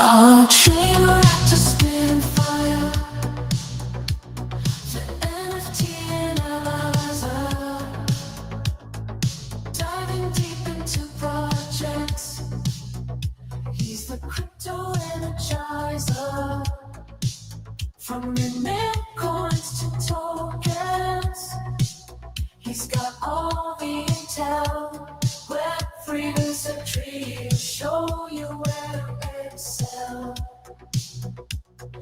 A dreamer at a spin fire, the NFT analyzer, diving deep into projects. He's the crypto energizer, from mint coins to tokens. He's got all the intel. Web3 is a dream, show you where to excel.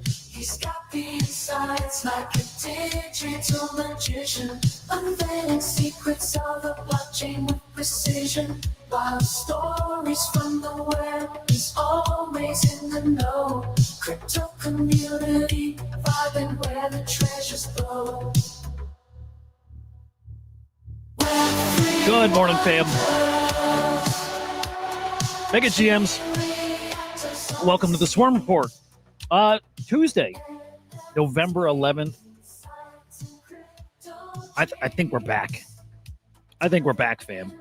He's got the insights like a digital magician, unveiling secrets of the blockchain with precision. Wild stories from the web, he's always in the know. Crypto community, vibing where the treasures flow. Good morning, fam. Mega GMs, welcome to the Swarm Report. Tuesday, November 11th. I think we're back. I think we're back, fam.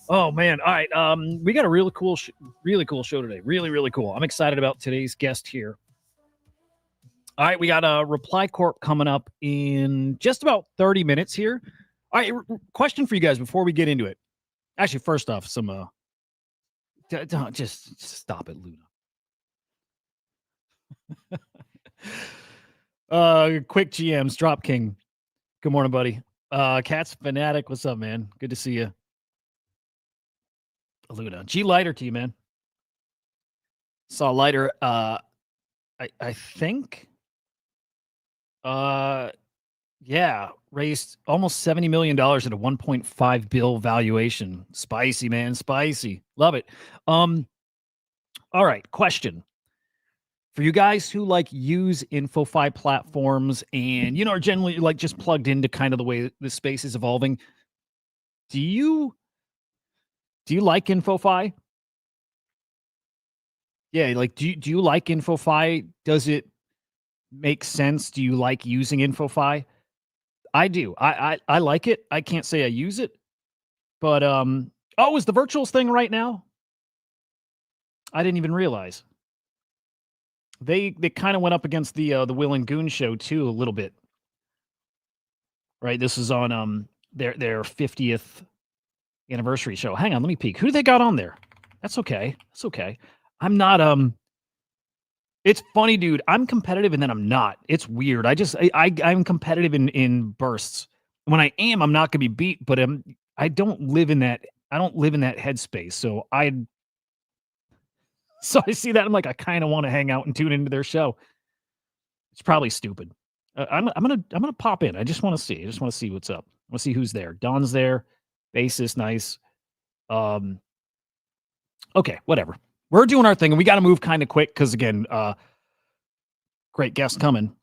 Oh man! All right, we got a really cool show today. Really cool. I'm excited about today's guest here. All right, we got a ReplyCorp coming up in just about 30 minutes here. All right, question for you guys before we get into it. Actually, first off, some just stop it, Luna. Quick GMs, Drop King. Good morning, buddy. Cats Fanatic, what's up, man? Good to see you. Luna. G Lighter to you, man. Saw Lighter, I think. Yeah, raised almost $70 million at a 1.5 bill valuation. Spicy, man, spicy. Love it. All right, question. For you guys who use InfoFi platforms and are generally just plugged into kind of the way the space is evolving, do you like InfoFi? Yeah, do you like InfoFi? Does it make sense? Do you like using InfoFi? I do. I like it. I can't say I use it, but is the virtuals thing right now? I didn't even realize. They kind of went up against the Will and Goon show too a little bit. Right? This is on their 50th anniversary show. Hang on, let me peek. Who do they got on there? That's okay. That's okay. I'm not it's funny, dude. I'm competitive and then I'm not. It's weird. I'm competitive in bursts. When I am, I'm not gonna be beat, but I don't live in that headspace. So I see that I'm like, I kind of want to hang out and tune into their show. It's probably stupid. I'm gonna pop in. I just want to see. I just want to see what's up. I want to see who's there. Don's there. Bassist, nice. Okay, whatever. We're doing our thing, and we got to move kind of quick because, again, great guest coming.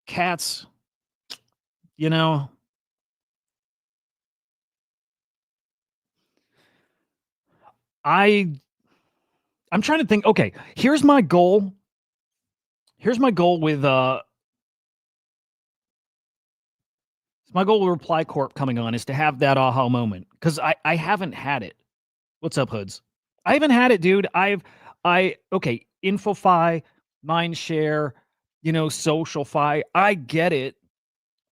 Cats, I'm trying to think. Okay, here's my goal. Here's my goal with ReplyCorp coming on is to have that aha moment because I haven't had it. What's up, Hoods? I haven't had it, dude. Okay, InfoFi, Mindshare, SocialFi. I get it.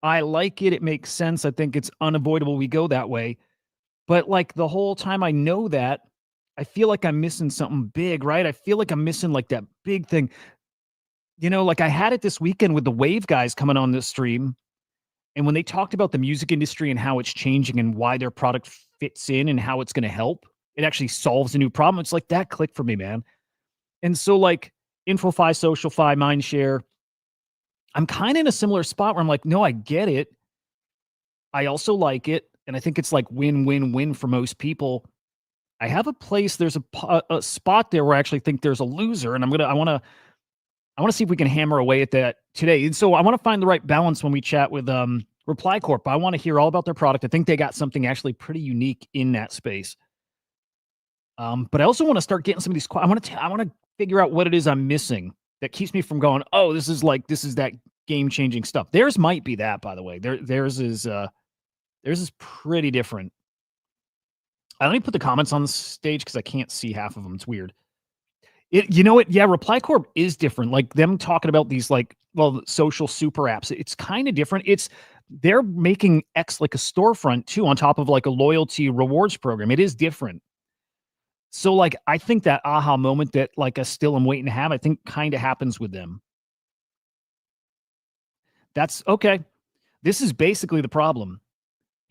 I like it. It makes sense. I think it's unavoidable we go that way. But the whole time I know that, I feel like I'm missing something big, right? I feel like I'm missing that big thing. I had it this weekend with the Wave guys coming on this stream. And when they talked about the music industry and how it's changing and why their product fits in and how it's going to help, it actually solves a new problem. It's that clicked for me, man. And so InfoFi, SocialFi, Mindshare, I'm kind of in a similar spot where I'm no, I get it. I also like it. And I think it's win-win-win for most people. I have a place, there's a spot there where I actually think there's a loser. And I want to see if we can hammer away at that today. And so I want to find the right balance when we chat with ReplyCorp. I want to hear all about their product. I think they got something actually pretty unique in that space. But I also want to start getting some of these. I want to figure out what it is I'm missing that keeps me from going, oh, this is that game-changing stuff. Theirs might be that, by the way. Theirs is pretty different. Let me put the comments on the stage because I can't see half of them. It's weird. You know what? Yeah, ReplyCorp is different. Like them talking about these, like, well, social super apps. It's kind of different. They're making X like a storefront too, on top of like a loyalty rewards program. It is different. So, like, I think that aha moment that like I still am waiting to have, I think kind of happens with them. That's okay. This is basically the problem.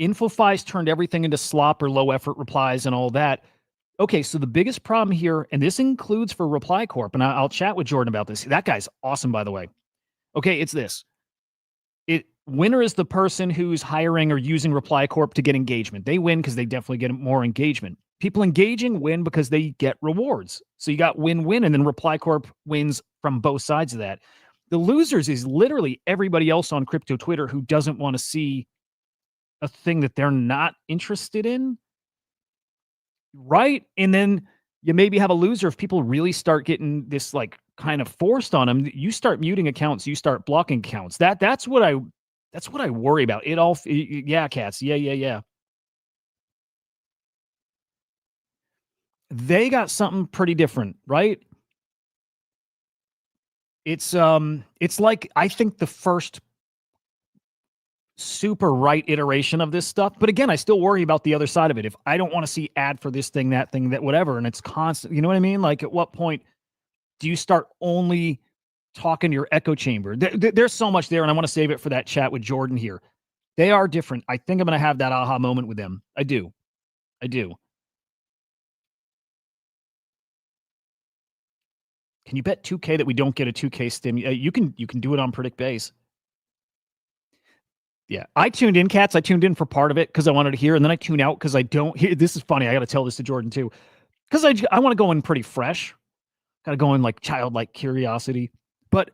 InfoFi's turned everything into slop or low effort replies and all that. Okay, so the biggest problem here, and this includes for ReplyCorp, and I'll chat with Jordan about this. That guy's awesome, by the way. Okay, it's this. Winner is the person who's hiring or using ReplyCorp to get engagement. They win because they definitely get more engagement. People engaging win because they get rewards. So you got win-win, and then ReplyCorp wins from both sides of that. The losers is literally everybody else on crypto Twitter who doesn't want to see a thing that they're not interested in. Right? And then you maybe have a loser if people really start getting this like kind of forced on them. You start muting accounts, you start blocking accounts. That's what I worry about. It all, yeah, cats. Yeah. They got something pretty different, right? It's like, I think the first super right iteration of this stuff. But again, I still worry about the other side of it. If I don't want to see ad for this thing, that whatever, and it's constant, you know what I mean? Like, at what point do you start only talking to your echo chamber? There's so much there, and I want to save it for that chat with Jordan here. They are different. I think I'm going to have that aha moment with them. I do. Can you bet 2K that we don't get a 2K stim? You can do it on Predict Base. Yeah, I tuned in, cats. I tuned in for part of it because I wanted to hear, and then I tune out because I don't hear. This is funny. I got to tell this to Jordan too, because I want to go in pretty fresh. Got to go in like childlike curiosity. But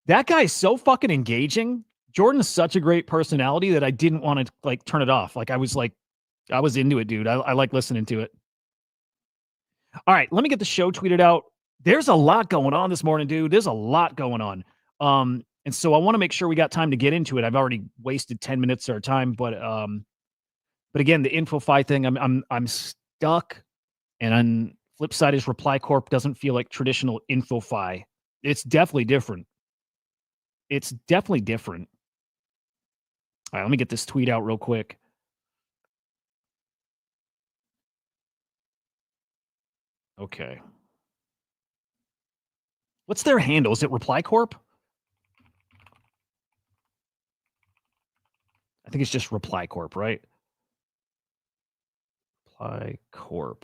that guy is so fucking engaging. Jordan is such a great personality that I didn't want to like turn it off. Like I was into it, dude. I like listening to it. All right, let me get the show tweeted out. There's a lot going on this morning, dude. There's a lot going on. And so I want to make sure we got time to get into it. I've already wasted 10 minutes of our time, but again, the InfoFi thing, I'm stuck. And on flip side is ReplyCorp doesn't feel like traditional InfoFi. It's definitely different. All right, let me get this tweet out real quick. Okay. What's their handle? Is it ReplyCorp? I think it's just ReplyCorp, right? ReplyCorp.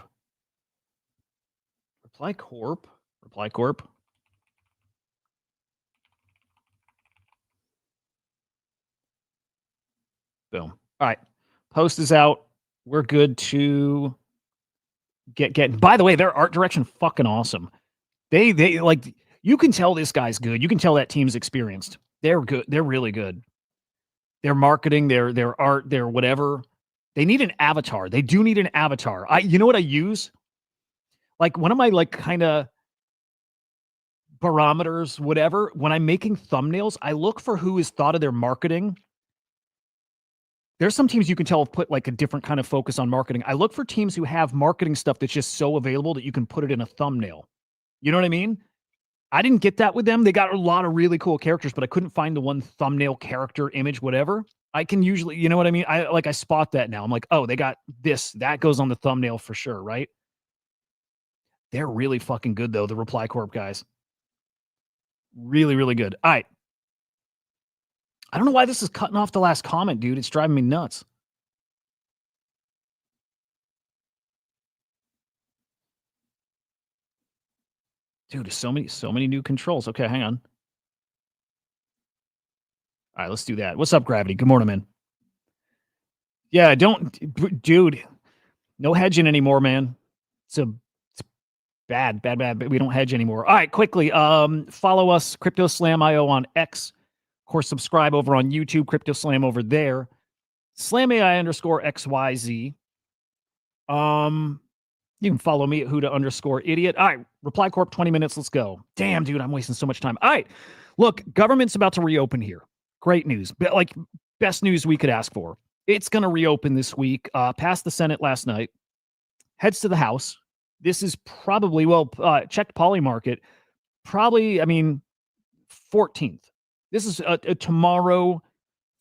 Boom. All right. Post is out. We're good to get. By the way, their art direction fucking awesome. They like, you can tell this guy's good. You can tell that team's experienced. They're good. They're really good. Their marketing, their art, their whatever. They need an avatar. They do need an avatar. You know what I use? Like one of my like kind of barometers, whatever. When I'm making thumbnails, I look for who has thought of their marketing. There's some teams you can tell have put like a different kind of focus on marketing. I look for teams who have marketing stuff that's just so available that you can put it in a thumbnail. You know what I mean? I didn't get that with them. They got a lot of really cool characters, but I couldn't find the one thumbnail character image, whatever. I can usually, you know what I mean? I spot that now. I'm like, oh, they got this. That goes on the thumbnail for sure, right? They're really fucking good, though, the ReplyCorp guys. Really, really good. All right. I don't know why this is cutting off the last comment, dude. It's driving me nuts. Dude, there's so many new controls. Okay, hang on. All right, let's do that. What's up, Gravity? Good morning, man. Yeah, dude, no hedging anymore, man. It's bad. We don't hedge anymore. All right, quickly. Follow us, CryptoSlam.io on X. Of course, subscribe over on YouTube, CryptoSlam over there. SlamAI_XYZ. You can follow me at Hudah_idiot. All right, ReplyCorp, 20 minutes. Let's go. Damn, dude, I'm wasting so much time. All right, look, government's about to reopen here. Great news. Like, best news we could ask for. It's going to reopen this week. Passed the Senate last night. heads to the house. This is probably, checked Polymarket, probably, 14th. This is a tomorrow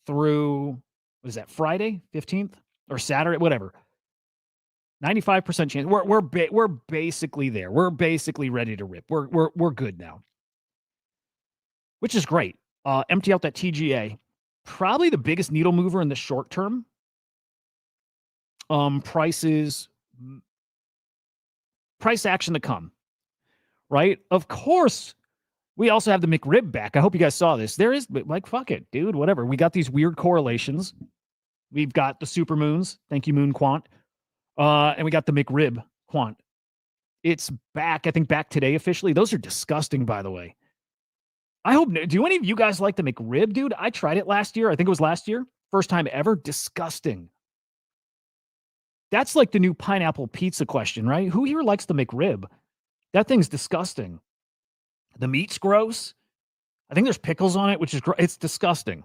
through, what is that, Friday, 15th? Or Saturday, whatever. 95% chance. We're basically there. We're basically ready to rip. We're good now, which is great. Empty out that TGA. Probably the biggest needle mover in the short term. Price action to come, right? Of course, we also have the McRib back. I hope you guys saw this. There is, like, fuck it, dude, whatever. We got these weird correlations. We've got the supermoons. Thank you, Moon Quant. And we got the McRib Quant. It's back, I think back today officially. Those are disgusting, by the way. I hope, do any of you guys like the McRib, dude? I tried it last year. I think it was last year. First time ever. Disgusting. That's like the new pineapple pizza question, right? Who here likes the McRib? That thing's disgusting. The meat's gross. I think there's pickles on it, which is it's disgusting.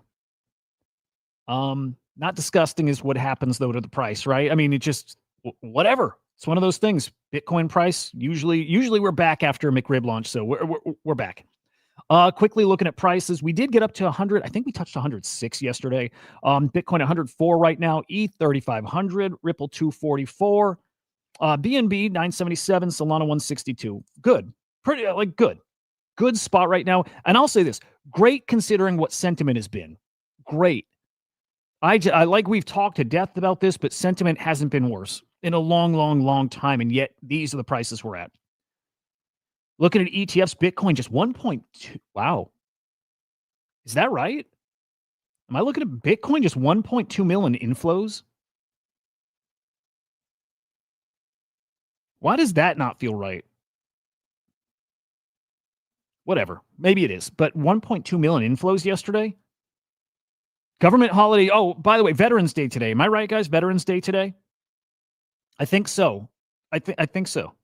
Not disgusting is what happens though to the price, right? I mean, it just whatever. It's one of those things. Bitcoin price usually we're back after a McRib launch, so we're back. Quickly looking at prices, we did get up to 100. I think we touched 106 yesterday. Bitcoin 104 right now. ETH 3,500. Ripple 244. BNB 977. Solana 162. Good. Pretty good. Good spot right now. And I'll say this: great considering what sentiment has been. Great. I like we've talked to death about this, but sentiment hasn't been worse in a long time, and yet these are the prices we're at. Looking at ETFs, Bitcoin just 1.2. Wow. Is that right? Am I looking at Bitcoin just 1.2 million inflows? Why does that not feel right? Whatever. Maybe it is. But 1.2 million inflows yesterday? Government holiday. Oh, by the way, Veterans Day today. Am I right, guys? Veterans Day today? I think so. I think so.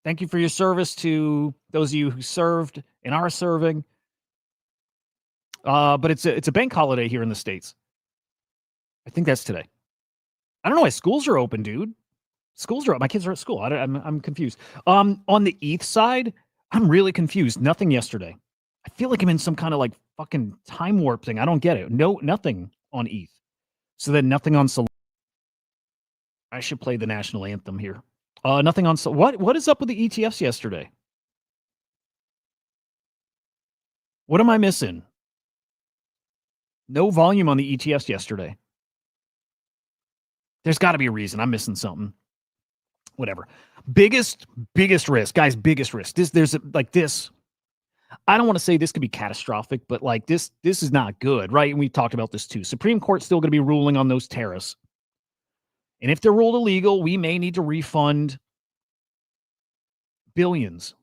Thank you for your service to those of you who served and are serving. But it's a bank holiday here in the States. I think that's today. I don't know why schools are open, dude. Schools are up. My kids are at school. I'm confused. On the ETH side, I'm really confused. Nothing yesterday. I feel like I'm in some kind of like fucking time warp thing. I don't get it. No, nothing on ETH. So then nothing on Solana. I should play the national anthem here. Nothing on what is up with the ETFs yesterday? What am I missing? No volume on the ETFs yesterday. There's got to be a reason. I'm missing something. Whatever. Biggest risk, guys. Biggest risk. There's like this. I don't want to say this could be catastrophic, but like this is not good, right? And we talked about this too. Supreme Court's still going to be ruling on those tariffs. And if they're ruled illegal, we may need to refund billions.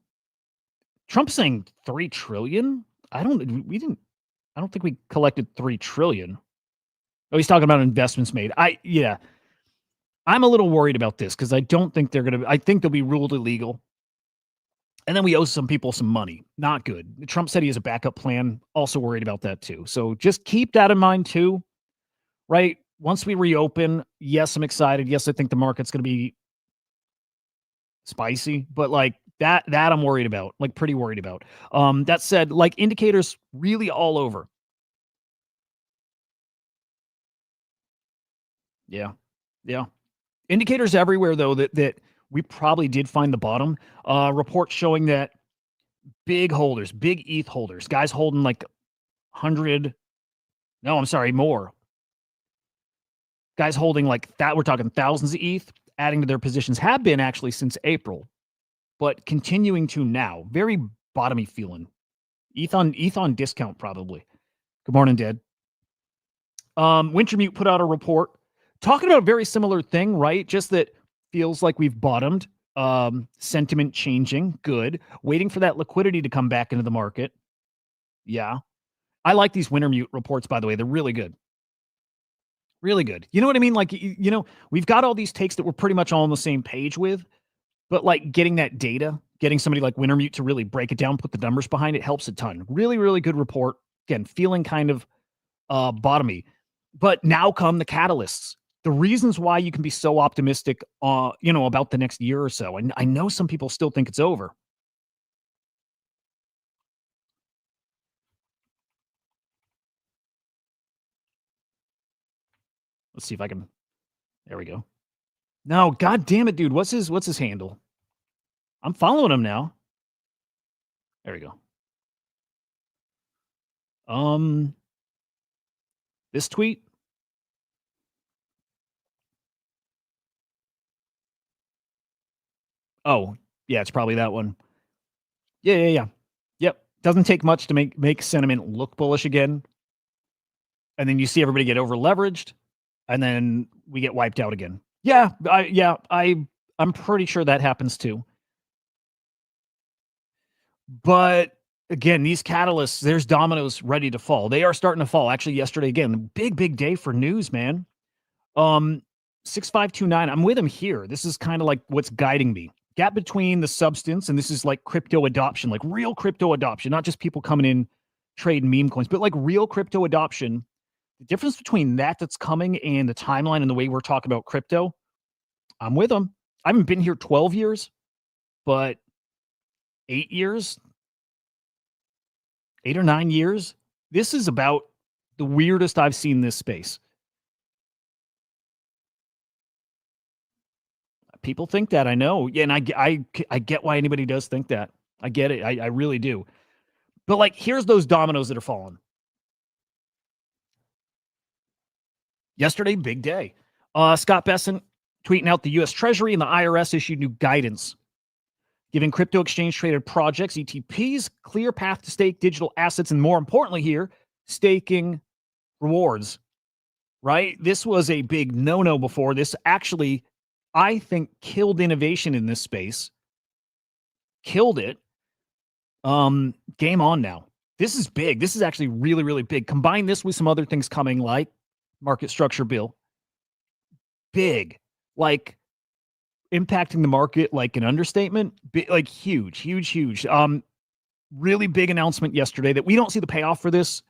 Trump's saying 3 trillion. I don't think we collected 3 trillion. Oh, he's talking about investments made. I'm a little worried about this because I don't think I think they'll be ruled illegal. And then we owe some people some money. Not good. Trump said he has a backup plan. Also worried about that too. So just keep that in mind too, right? Once we reopen, yes, I'm excited. Yes, I think the market's going to be spicy, but like that I'm worried about, like pretty worried about. That said, like indicators really all over. Yeah. Indicators everywhere though that we probably did find the bottom. Reports showing that big ETH holders, guys holding like 100. No, I'm sorry, more. Guys holding like that, we're talking thousands of ETH, adding to their positions, have been actually since April, but continuing to now. Very bottomy feeling. ETH on discount probably. Good morning, Dad. Wintermute put out a report talking about a very similar thing, right? Just that feels like we've bottomed. Sentiment changing. Good. Waiting for that liquidity to come back into the market. Yeah. I like these Wintermute reports, by the way. They're really good. Really good. You know what I mean? Like, we've got all these takes that we're pretty much all on the same page with, but like getting that data, getting somebody like Wintermute to really break it down, put the numbers behind it helps a ton. Really, really good report. Again, feeling kind of bottomy. But now come the catalysts. the reasons why you can be so optimistic, about the next year or so. And I know some people still think it's over. Let's see if I can. There we go. No, god damn it, dude. What's his handle? I'm following him now. There we go. Um, this tweet. Oh, yeah, it's probably that one. Yeah. Yep. Doesn't take much to make sentiment look bullish again. And then you see everybody get over leveraged, and then we get wiped out again. I'm pretty sure that happens too. But again, these catalysts, there's dominoes ready to fall. They are starting to fall. Actually, yesterday again, big day for news, man. 6529. I'm with him here. This is kind of like what's guiding me. Gap between the substance, and this is like crypto adoption, like real crypto adoption, not just people coming in trading meme coins, but like real crypto adoption. The difference between that's coming and the timeline and the way we're talking about crypto, I'm with them. I haven't been here 12 years, but 8 years, 8 or 9 years. This is about the weirdest I've seen this space. People think that, I know. Yeah, and I get why anybody does think that. I get it. I really do. But like, here's those dominoes that are falling. Yesterday, big day. Scott Bessent tweeting out the U.S. Treasury and the IRS issued new guidance, giving crypto exchange traded projects, ETPs, clear path to stake digital assets, and more importantly here, staking rewards, right? This was a big no-no before. This actually, I think, killed innovation in this space. Killed it. Game on now. This is big. This is actually really, really big. Combine this with some other things coming, like market structure bill. Big. Like impacting the market like an understatement. Like huge. Really big announcement yesterday that we don't see the payoff for this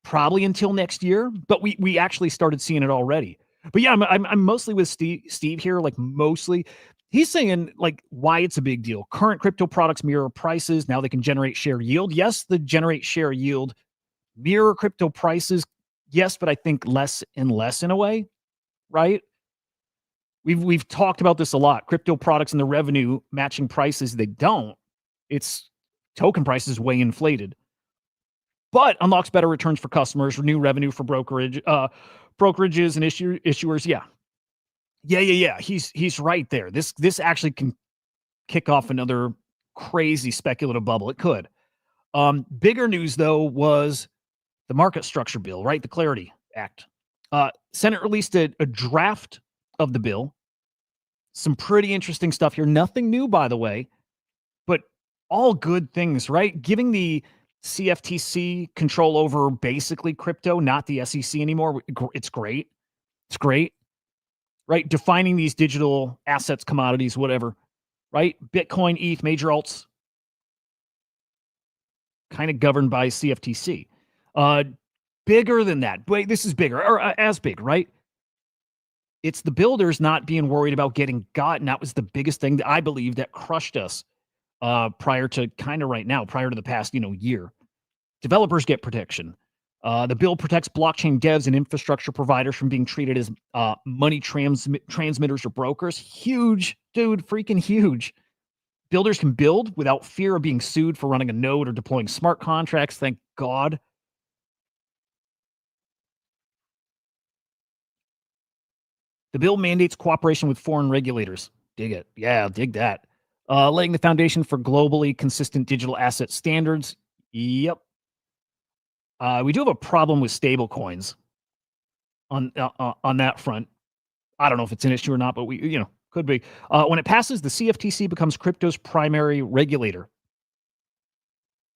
probably until next year, but we actually started seeing it already. But yeah, I'm mostly with Steve here, like mostly. He's saying like why it's a big deal. Current crypto products mirror prices. Now they can generate share yield. Yes, the generate share yield mirror crypto prices. Yes, but I think less and less in a way, right? We've talked about this a lot. Crypto products and the revenue matching prices, they don't. It's token prices way inflated. But unlocks better returns for customers, new revenue for brokerages and issuers. Yeah. He's right there. This actually can kick off another crazy speculative bubble. It could. Bigger news though was the market structure bill, right? The Clarity Act. Senate released a draft of the bill. Some pretty interesting stuff here. Nothing new, by the way, but all good things, right? Giving the CFTC control over basically crypto, not the SEC anymore. It's great. It's great, right? Defining these digital assets, commodities, whatever, right? Bitcoin, ETH, major alts, kind of governed by CFTC. Bigger than that. Wait, this is bigger, or as big, right? It's the builders not being worried about getting got. And that was the biggest thing that I believe that crushed us prior to kind of right now, prior to the past, year. Developers get protection. The bill protects blockchain devs and infrastructure providers from being treated as money transmitters or brokers. Huge, dude, freaking huge. Builders can build without fear of being sued for running a node or deploying smart contracts. Thank God. The bill mandates cooperation with foreign regulators. Dig it. Yeah, dig that. Laying the foundation for globally consistent digital asset standards. Yep. We do have a problem with stable coins on that front. I don't know if it's an issue or not, but could be. When it passes, the CFTC becomes crypto's primary regulator.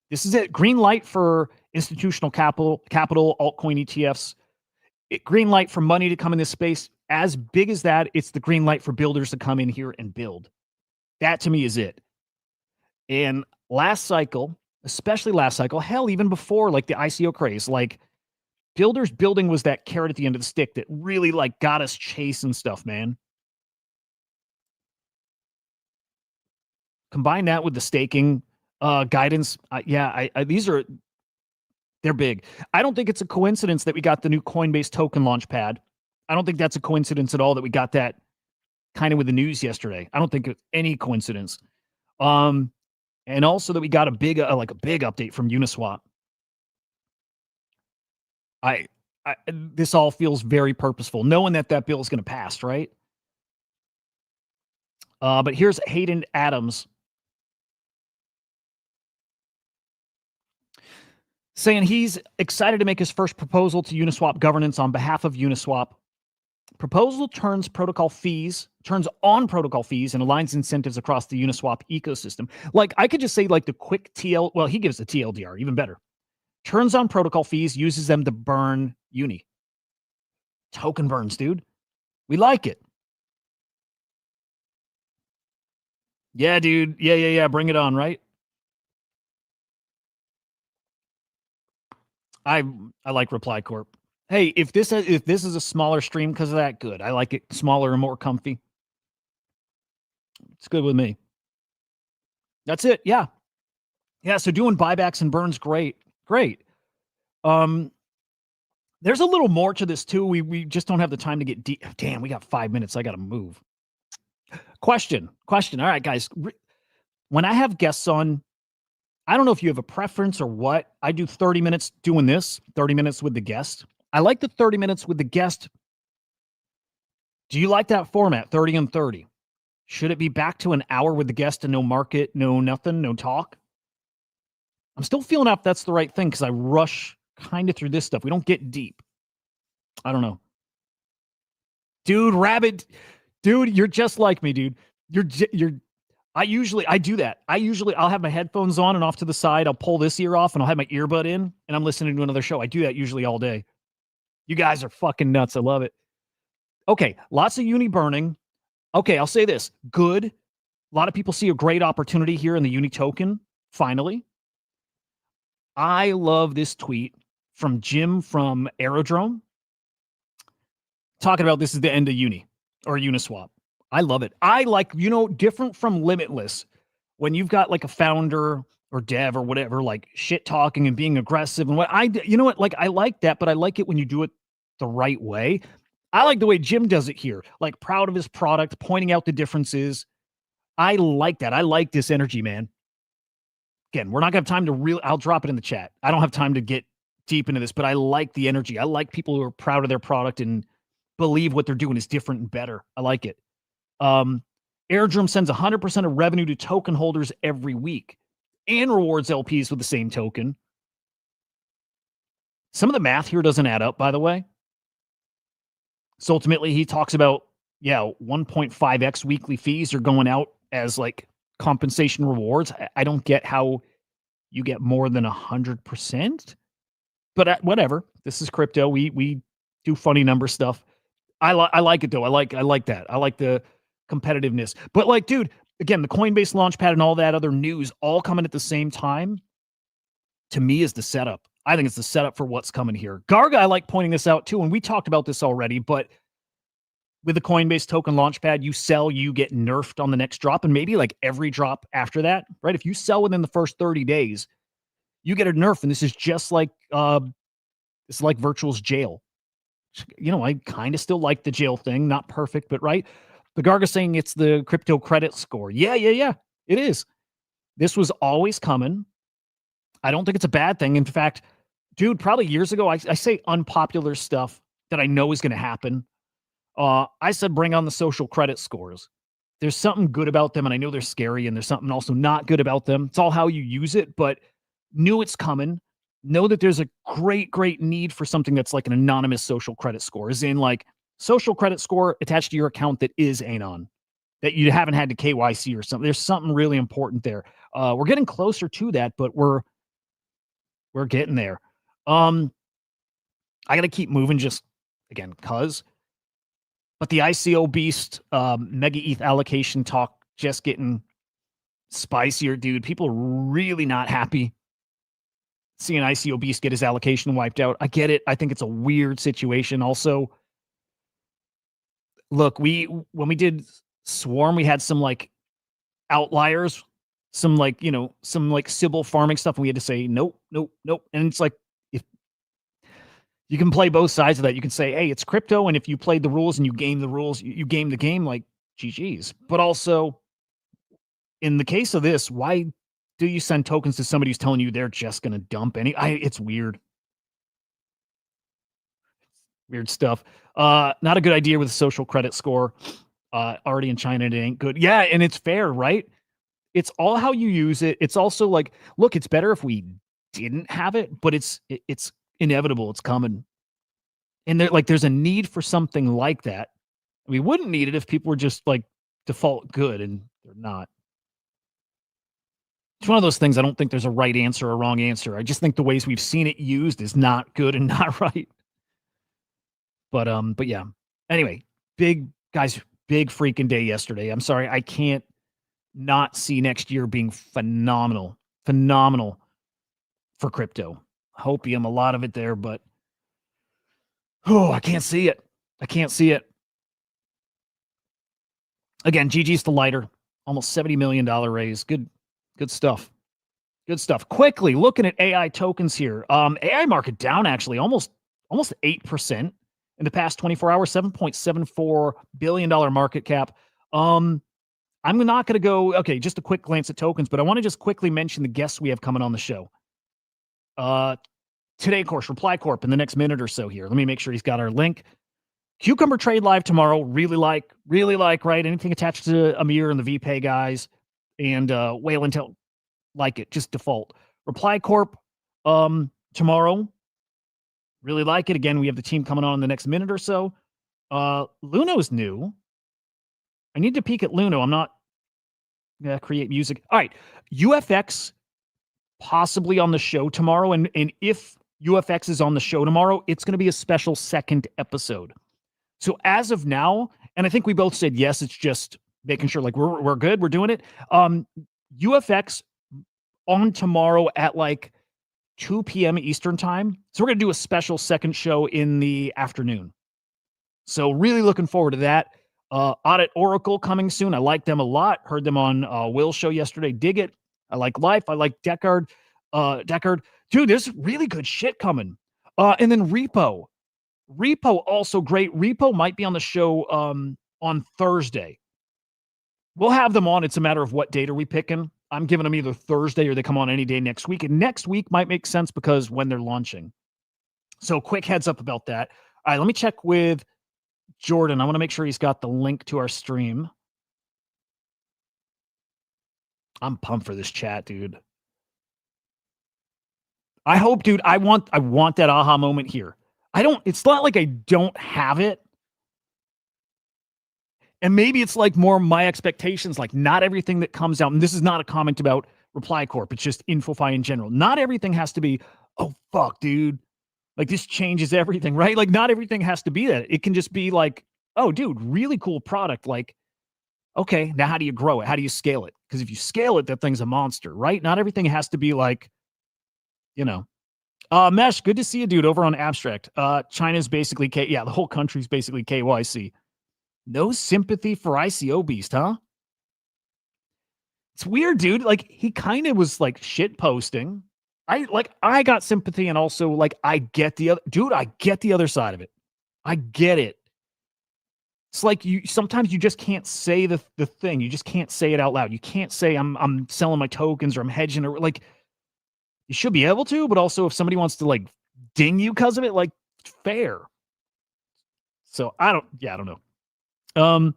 This is it. Green light for institutional capital, altcoin ETFs. Green light for money to come in this space. As big as that, it's the green light for builders to come in here and build. That to me is it. And last cycle, especially last cycle, hell, even before like the ICO craze, like Builders building was that carrot at the end of the stick that really like got us chasing stuff, man. Combine that with the staking guidance. They're big. I don't think it's a coincidence that we got the new Coinbase token launchpad. I don't think that's a coincidence at all that we got that kind of with the news yesterday. I don't think it's any coincidence. And also that we got a big update from Uniswap. This all feels very purposeful, knowing that bill is going to pass, right? But here's Hayden Adams saying he's excited to make his first proposal to Uniswap governance on behalf of Uniswap. Proposal turns on protocol fees and aligns incentives across the Uniswap ecosystem. Like, I could just say like the quick TL, well, he gives the TLDR, even better. Turns on protocol fees, uses them to burn Uni. Token burns, dude. We like it. Yeah, dude. Yeah. Bring it on, right? I like ReplyCorp. Hey, if this is a smaller stream because of that, good. I like it smaller and more comfy. It's good with me. That's it. Yeah. So doing buybacks and burns, great. There's a little more to this too. We just don't have the time to get deep. Damn, we got 5 minutes. I got to move. Question. All right, guys. When I have guests on, I don't know if you have a preference or what. I do 30 minutes doing this, 30 minutes with the guest. I like the 30 minutes with the guest. Do you like that format, 30 and 30? Should it be back to an hour with the guest and no market, no nothing, no talk? I'm still feeling out if that's the right thing because I rush kind of through this stuff. We don't get deep. I don't know. Dude, Rabbit. Dude, you're just like me, dude. I do that. I'll have my headphones on and off to the side. I'll pull this ear off and I'll have my earbud in and I'm listening to another show. I do that usually all day. You guys are fucking nuts. I love it. Okay, lots of Uni burning. Okay, I'll say this. Good. A lot of people see a great opportunity here in the Uni token, finally. I love this tweet from Jim from Aerodrome talking about this is the end of Uni or Uniswap. I love it. I like, different from Limitless, when you've got like a founder or dev or whatever, like shit talking and being aggressive and I like that, but I like it when you do it the right way. I like the way Jim does it here, like proud of his product, pointing out the differences. I like that. I like this energy, man. Again, we're not going to have time to I'll drop it in the chat. I don't have time to get deep into this, but I like the energy. I like people who are proud of their product and believe what they're doing is different and better. I like it. Airdrum sends 100% of revenue to token holders every week and rewards LPs with the same token. Some of the math here doesn't add up, by the way. So ultimately, he talks about, 1.5x weekly fees are going out as like compensation rewards. I don't get how you get more than 100%, but whatever. This is crypto. We do funny number stuff. I like it though. I like that. I like the competitiveness. But like, dude, again, the Coinbase launchpad and all that other news all coming at the same time, to me, is the setup. I think it's the setup for what's coming here. Garga, I like pointing this out too, and we talked about this already, but with the Coinbase token launchpad, you sell, you get nerfed on the next drop, and maybe like every drop after that, right? If you sell within the first 30 days, you get a nerf, and this is just like it's like Virtual's jail. I kind of still like the jail thing, not perfect, but right. The Garga saying it's the crypto credit score. Yeah, it is. This was always coming. I don't think it's a bad thing. In fact, dude, probably years ago, I say unpopular stuff that I know is going to happen. I said bring on the social credit scores. There's something good about them, and I know they're scary, and there's something also not good about them. It's all how you use it, but knew it's coming. Know that there's a great need for something that's like an anonymous social credit score, as in like social credit score attached to your account that is Anon, that you haven't had to KYC or something. There's something really important there. We're getting closer to that, but we're getting there. I got to keep moving just, again, but the ICO beast, mega ETH allocation talk just getting spicier, dude. People are really not happy. seeing ICO Beast get his allocation wiped out. I get it. I think it's a weird situation. Also, look, when we did Swarm, we had some like outliers, some like, some like Sybil farming stuff. And we had to say, nope, nope, nope. And it's like, if you can play both sides of that, you can say, hey, it's crypto. And if you played the rules and you game the rules, you game the game, like GG's. But also, in the case of this, why do you send tokens to somebody who's telling you they're just going to dump it's weird. Weird stuff. Not a good idea with a social credit score. Already in China, it ain't good. Yeah, and it's fair, right? It's all how you use it. It's also like, look, it's better if we didn't have it, but it's inevitable. It's coming. And there's a need for something like that. We wouldn't need it if people were just like default good, and they're not. It's one of those things. I don't think there's a right answer or a wrong answer. I just think the ways we've seen it used is not good and not right. But yeah. Anyway, big freaking day yesterday. I'm sorry, I can't not see next year being phenomenal for crypto. Hopium, a lot of it there, but I can't see it. I can't see it. Again, GG's the lighter, almost $70 million raise. Good stuff. Good stuff. Quickly looking at AI tokens here. AI market down actually almost 8% in the past 24 hours, $7.74 billion market cap. I'm not going to go, okay, just a quick glance at tokens, but I want to just quickly mention the guests we have coming on the show. Today, of course, ReplyCorp in the next minute or so here. Let me make sure he's got our link. Cucumber trade live tomorrow. Really like, right? Anything attached to Amir and the VPay guys and Whale Intel, like it, just default. ReplyCorp tomorrow. Really like it. Again, we have the team coming on in the next minute or so. Luno's new. I need to peek at Luno. I'm not going to create music. All right. UFX possibly on the show tomorrow. And if UFX is on the show tomorrow, it's going to be a special second episode. So as of now, and I think we both said yes, it's just making sure like we're good, we're doing it. UFX on tomorrow at like 2 p.m. Eastern time. So we're going to do a special second show in the afternoon. So really looking forward to that. Audit Oracle coming soon. I like them a lot. Heard them on Will's show yesterday. Dig it. I like Life. I like Deckard. Dude, there's really good shit coming. And then Repo also great. Repo might be on the show on Thursday. We'll have them on. It's a matter of what date are we picking. I'm giving them either Thursday or they come on any day next week. And next week might make sense because when they're launching. So quick heads up about that. All right, let me check with Jordan. I want to make sure he's got the link to our stream. I'm pumped for this chat, dude. I hope, dude, I want that aha moment here. It's not like I don't have it. And maybe it's like more my expectations, like not everything that comes out, and this is not a comment about ReplyCorp, it's just InfoFi in general. Not everything has to be, oh, fuck, dude. Like this changes everything, right? Like not everything has to be that. It can just be like, oh, dude, really cool product. Like, okay, now how do you grow it? How do you scale it? Because if you scale it, that thing's a monster, right? Not everything has to be like, Mesh, good to see you, dude, over on Abstract. China's basically, the whole country's basically KYC. No sympathy for ICO Beast, huh? It's weird, dude. Like, he kind of was like shit posting. I got sympathy, and also like I get the other side of it. I get it. It's like sometimes you just can't say the thing. You just can't say it out loud. You can't say I'm selling my tokens or I'm hedging, or like you should be able to, but also if somebody wants to like ding you because of it, like fair. So I don't know.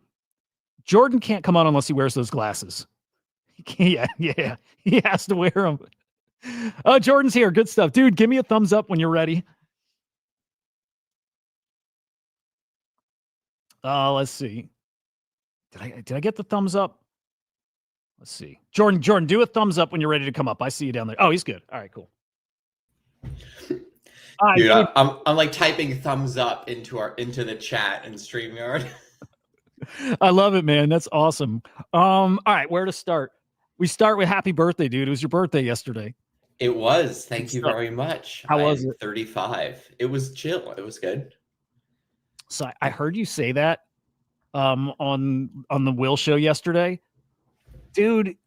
Jordan can't come on unless he wears those glasses. Yeah, he has to wear them. Oh, Jordan's here. Good stuff. Dude, give me a thumbs up when you're ready. Let's see. Did I get the thumbs up? Let's see. Jordan, do a thumbs up when you're ready to come up. I see you down there. Oh, he's good. All right, cool. Dude, I'm like typing thumbs up into the chat and StreamYard. I love it, man. That's awesome. All right, where to start? We start with happy birthday, dude. It was your birthday yesterday. It was. Thank Good you stuff. very much. How I was am it? 35. It was chill. It was good. So I heard you say that on the Will show yesterday. Dude,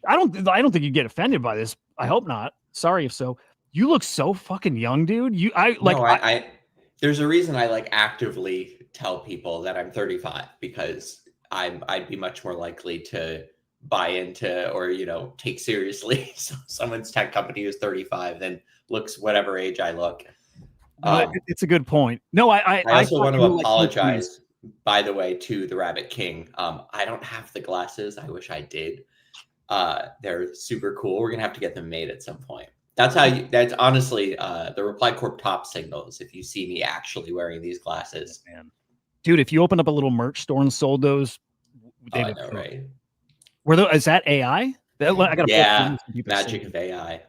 I don't think you get offended by this. I hope not. Sorry if so. You look so fucking young, dude. No, there's a reason I like actively tell people that I'm 35 because I'd be much more likely to buy into or take seriously someone's tech company who's 35 than looks whatever age I look. It's a good point. No, I also want to like apologize, by the way, to the Rabbit King. I don't have the glasses. I wish I did. They're super cool. We're gonna have to get them made at some point. That's honestly the ReplyCorp top signals if you see me actually wearing these glasses. Man. Dude, if you opened up a little merch store and sold those, I know, right? Is that AI? I gotta magic of AI.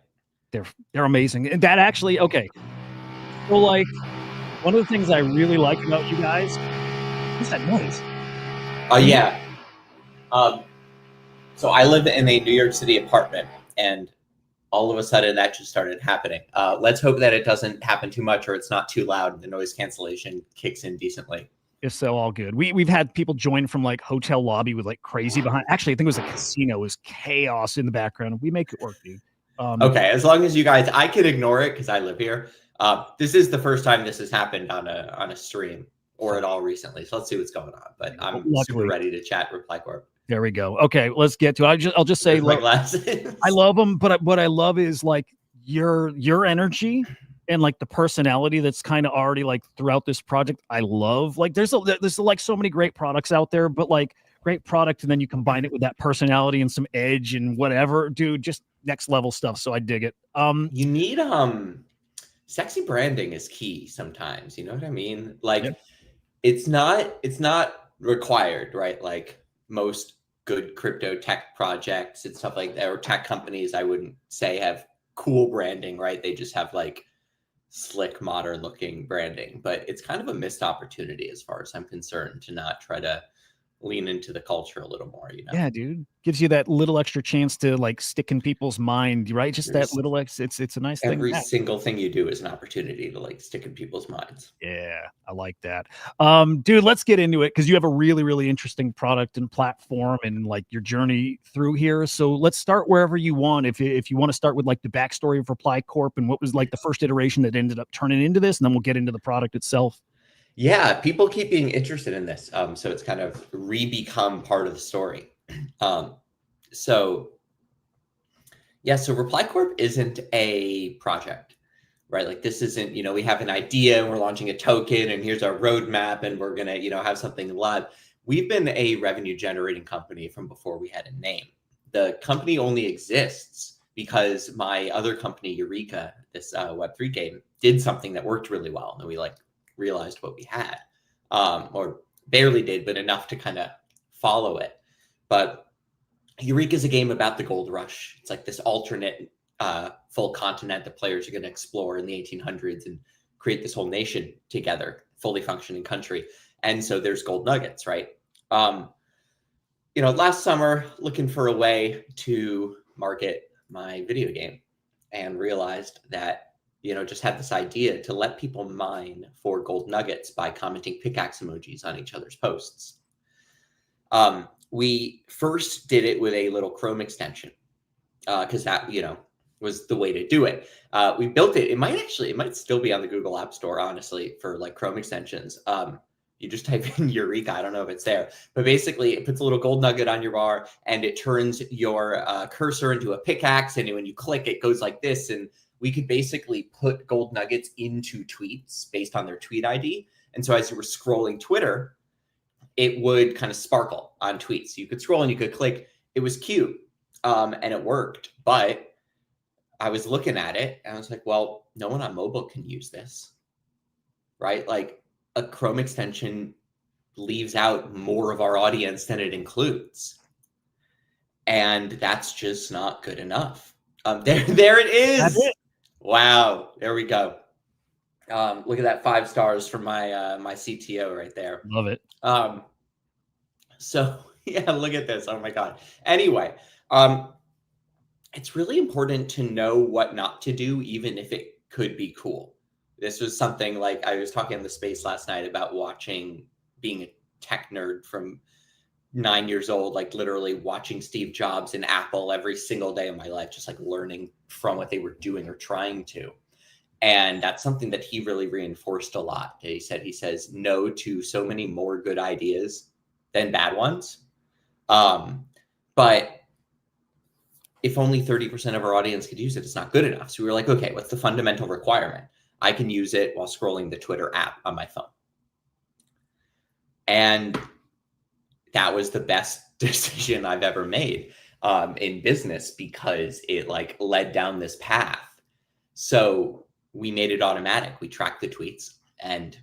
They're amazing. And that actually, okay. So like one of the things I really like about you guys, what's that noise? Oh yeah. So I live in a New York City apartment, and all of a sudden that just started happening. Let's hope that it doesn't happen too much or it's not too loud and the noise cancellation kicks in decently. If so, all good. We've had people join from like hotel lobby with like crazy behind. Actually, I think it was a casino. It was chaos in the background. We make it work, dude. Okay, as long as you guys, I can ignore it because I live here. This is the first time this has happened on a stream or at all recently. So let's see what's going on. But I'm super ready to chat ReplyCorp. There we go. Okay, let's get to it. I'll just say, look, I love them, but what I love is like your energy and like the personality that's kind of already like throughout this project. I love like there's like so many great products out there, but like great product and then you combine it with that personality and some edge and whatever, dude, just next level stuff. So I dig it. You need sexy branding is key sometimes. You know what I mean? Like it's not required, right? Like most good crypto tech projects and stuff like that, or tech companies, I wouldn't say have cool branding, right? They just have like slick, modern looking branding, but it's kind of a missed opportunity as far as I'm concerned to not try to lean into the culture a little more, Yeah, dude. Gives you that little extra chance to like stick in people's mind, right? Just that little it's a nice thing. Every single thing you do is an opportunity to like stick in people's minds. Yeah, I like that. Dude, let's get into it because you have a really, really interesting product and platform and like your journey through here. So let's start wherever you want. If you want to start with like the backstory of ReplyCorp and what was like the first iteration that ended up turning into this, and then we'll get into the product itself. Yeah, people keep being interested in this. So it's kind of re-become part of the story. So ReplyCorp isn't a project, right? Like this isn't, we have an idea and we're launching a token and here's our roadmap and we're going to, have something live. We've been a revenue generating company from before we had a name. The company only exists because my other company, Eureka, this Web3 game, did something that worked really well. And we like realized what we had, or barely did, but enough to kind of follow it. But Eureka is a game about the gold rush. It's like this alternate full continent that players are going to explore in the 1800s and create this whole nation together, fully functioning country. And so there's gold nuggets, right? Last summer, looking for a way to market my video game and realized that just had this idea to let people mine for gold nuggets by commenting pickaxe emojis on each other's posts. We first did it with a little Chrome extension because that, was the way to do it. We built it. It might still be on the Google App Store, honestly, for like Chrome extensions. You just type in Eureka. I don't know if it's there, but basically it puts a little gold nugget on your bar and it turns your cursor into a pickaxe. And when you click, it goes like this. And we could basically put gold nuggets into tweets based on their tweet ID. And so as you were scrolling Twitter, it would kind of sparkle on tweets. You could scroll and you could click. It was cute and it worked. But I was looking at it and I was like, well, no one on mobile can use this, right? Like a Chrome extension leaves out more of our audience than it includes. And that's just not good enough. There it is. That's it. Wow. There we go. Look at that 5 stars from my my CTO right there. Love it. So yeah, look at this. Oh my God. Anyway, it's really important to know what not to do, even if it could be cool. This was something like I was talking on the space last night about being a tech nerd from 9 years old, like literally watching Steve Jobs and Apple every single day of my life, just like learning from what they were doing or trying to. And that's something that he really reinforced a lot. He says no to so many more good ideas than bad ones. But if only 30% of our audience could use it, it's not good enough. So we were like, okay, what's the fundamental requirement? I can use it while scrolling the Twitter app on my phone. And that was the best decision I've ever made in business, because it like led down this path. So we made it automatic. We tracked the tweets and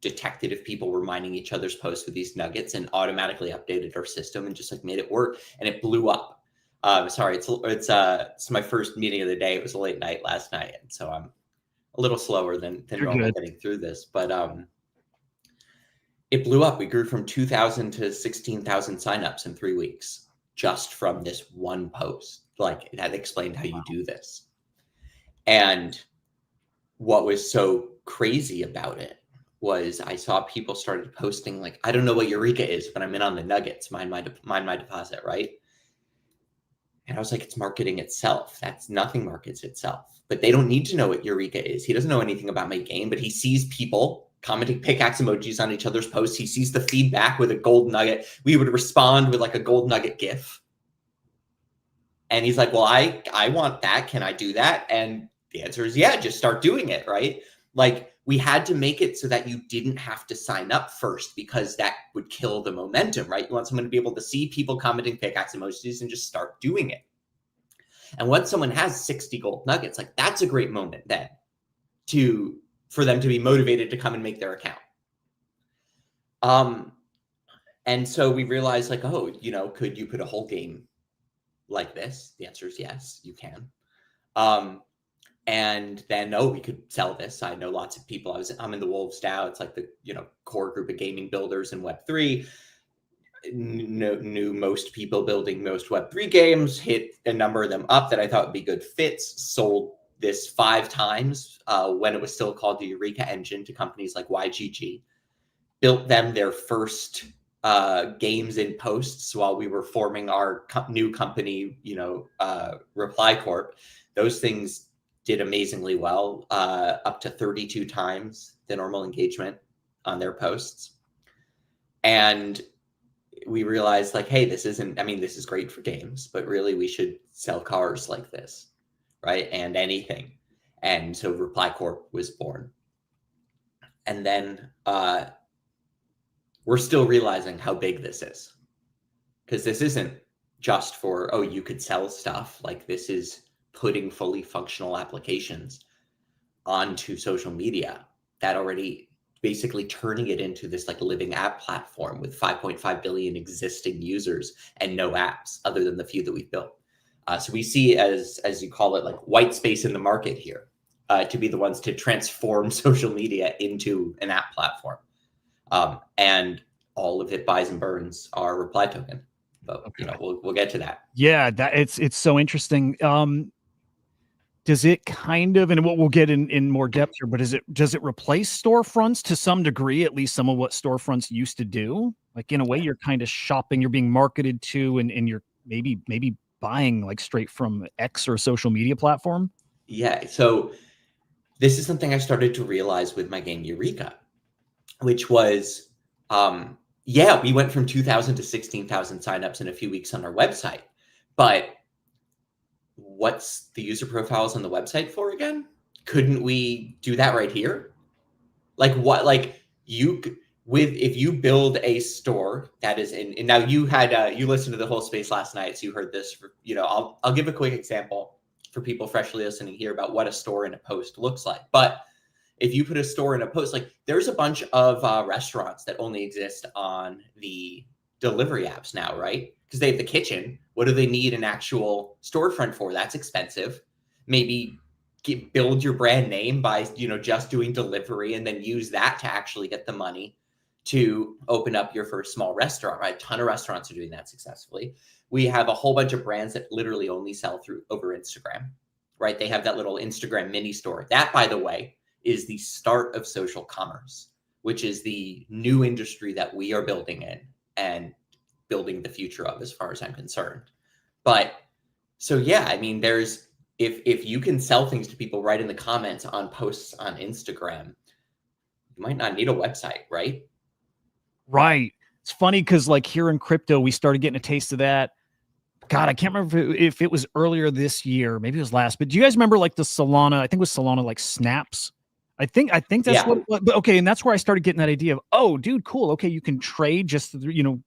detected if people were mining each other's posts with these nuggets, and automatically updated our system and just like made it work. And it blew up. Sorry, it's my first meeting of the day. It was a late night last night, and so I'm a little slower than normal getting through this. But it blew up. We grew from 2,000 to 16,000 signups in 3 weeks, just from this one post. Like, that explained how you do this. And what was so crazy about it was I saw people started posting like, I don't know what Eureka is, but I'm in on the nuggets. Mine my deposit, right? And I was like, it's marketing itself. That's nothing markets itself. But they don't need to know what Eureka is. He doesn't know anything about my game, but he sees people commenting pickaxe emojis on each other's posts. He sees the feedback with a gold nugget. We would respond with like a gold nugget GIF. And he's like, well, I want that. Can I do that? And the answer is, yeah, just start doing it, right? Like, we had to make it so that you didn't have to sign up first, because that would kill the momentum, right? You want someone to be able to see people commenting pickaxe emojis and just start doing it. And once someone has 60 gold nuggets, like, that's a great moment then for them to be motivated to come and make their account. And so we realized, like, oh, could you put a whole game like this? The answer is yes, you can. And then, we could sell this. I know lots of people. I'm in the Wolves DAO. It's like the core group of gaming builders in Web3. Knew most people building most Web3 games. Hit a number of them up that I thought would be good fits. Sold this 5 times when it was still called the Eureka Engine to companies like YGG. Built them their first games in posts while we were forming our new company, ReplyCorp. Those things did amazingly well, up to 32 times the normal engagement on their posts. And we realized, like, hey, this is great for games, but really we should sell cars like this, right? And anything. And so ReplyCorp was born. And then we're still realizing how big this is, because this isn't just for, you could sell stuff. Like, this is putting fully functional applications onto social media that already basically turning it into this like living app platform with 5.5 billion existing users and no apps other than the few that we've built. So we see, as you call it, like white space in the market here to be the ones to transform social media into an app platform. And all of it buys and burns our reply token. But we'll get to that. Yeah, it's so interesting. Does it kind of, and we'll get in more depth here, but does it replace storefronts to some degree, at least some of what storefronts used to do? Like, in a way, you're kind of shopping, you're being marketed to, and you're maybe buying like straight from X or a social media platform? Yeah, so this is something I started to realize with my game Eureka, which was, we went from 2,000 to 16,000 signups in a few weeks on our website, but what's the user profiles on the website for again? Couldn't we do that right here? Like, what, like if you build a store that is and now you had, you listened to the whole space last night, so you heard this, I'll give a quick example for people freshly listening here about what a store in a post looks like. But if you put a store in a post, like, there's a bunch of restaurants that only exist on the delivery apps now, right? Because they have the kitchen. What do they need an actual storefront for? That's expensive. Maybe build your brand name by, just doing delivery, and then use that to actually get the money to open up your first small restaurant, right? A ton of restaurants are doing that successfully. We have a whole bunch of brands that literally only sell through over Instagram, right? They have that little Instagram mini store. That, by the way, is the start of social commerce, which is the new industry that we are building in and building the future of, as far as I'm concerned. But so, yeah, I mean, there's, if you can sell things to people right in the comments on posts on Instagram, you might not need a website, right? Right. It's funny because like here in crypto, we started getting a taste of that. God, I can't remember if it was earlier this year, maybe it was last, but do you guys remember like the Solana, I think it was Solana like snaps? I think that's what, but okay. And that's where I started getting that idea of, oh, dude, cool. Okay. You can trade just,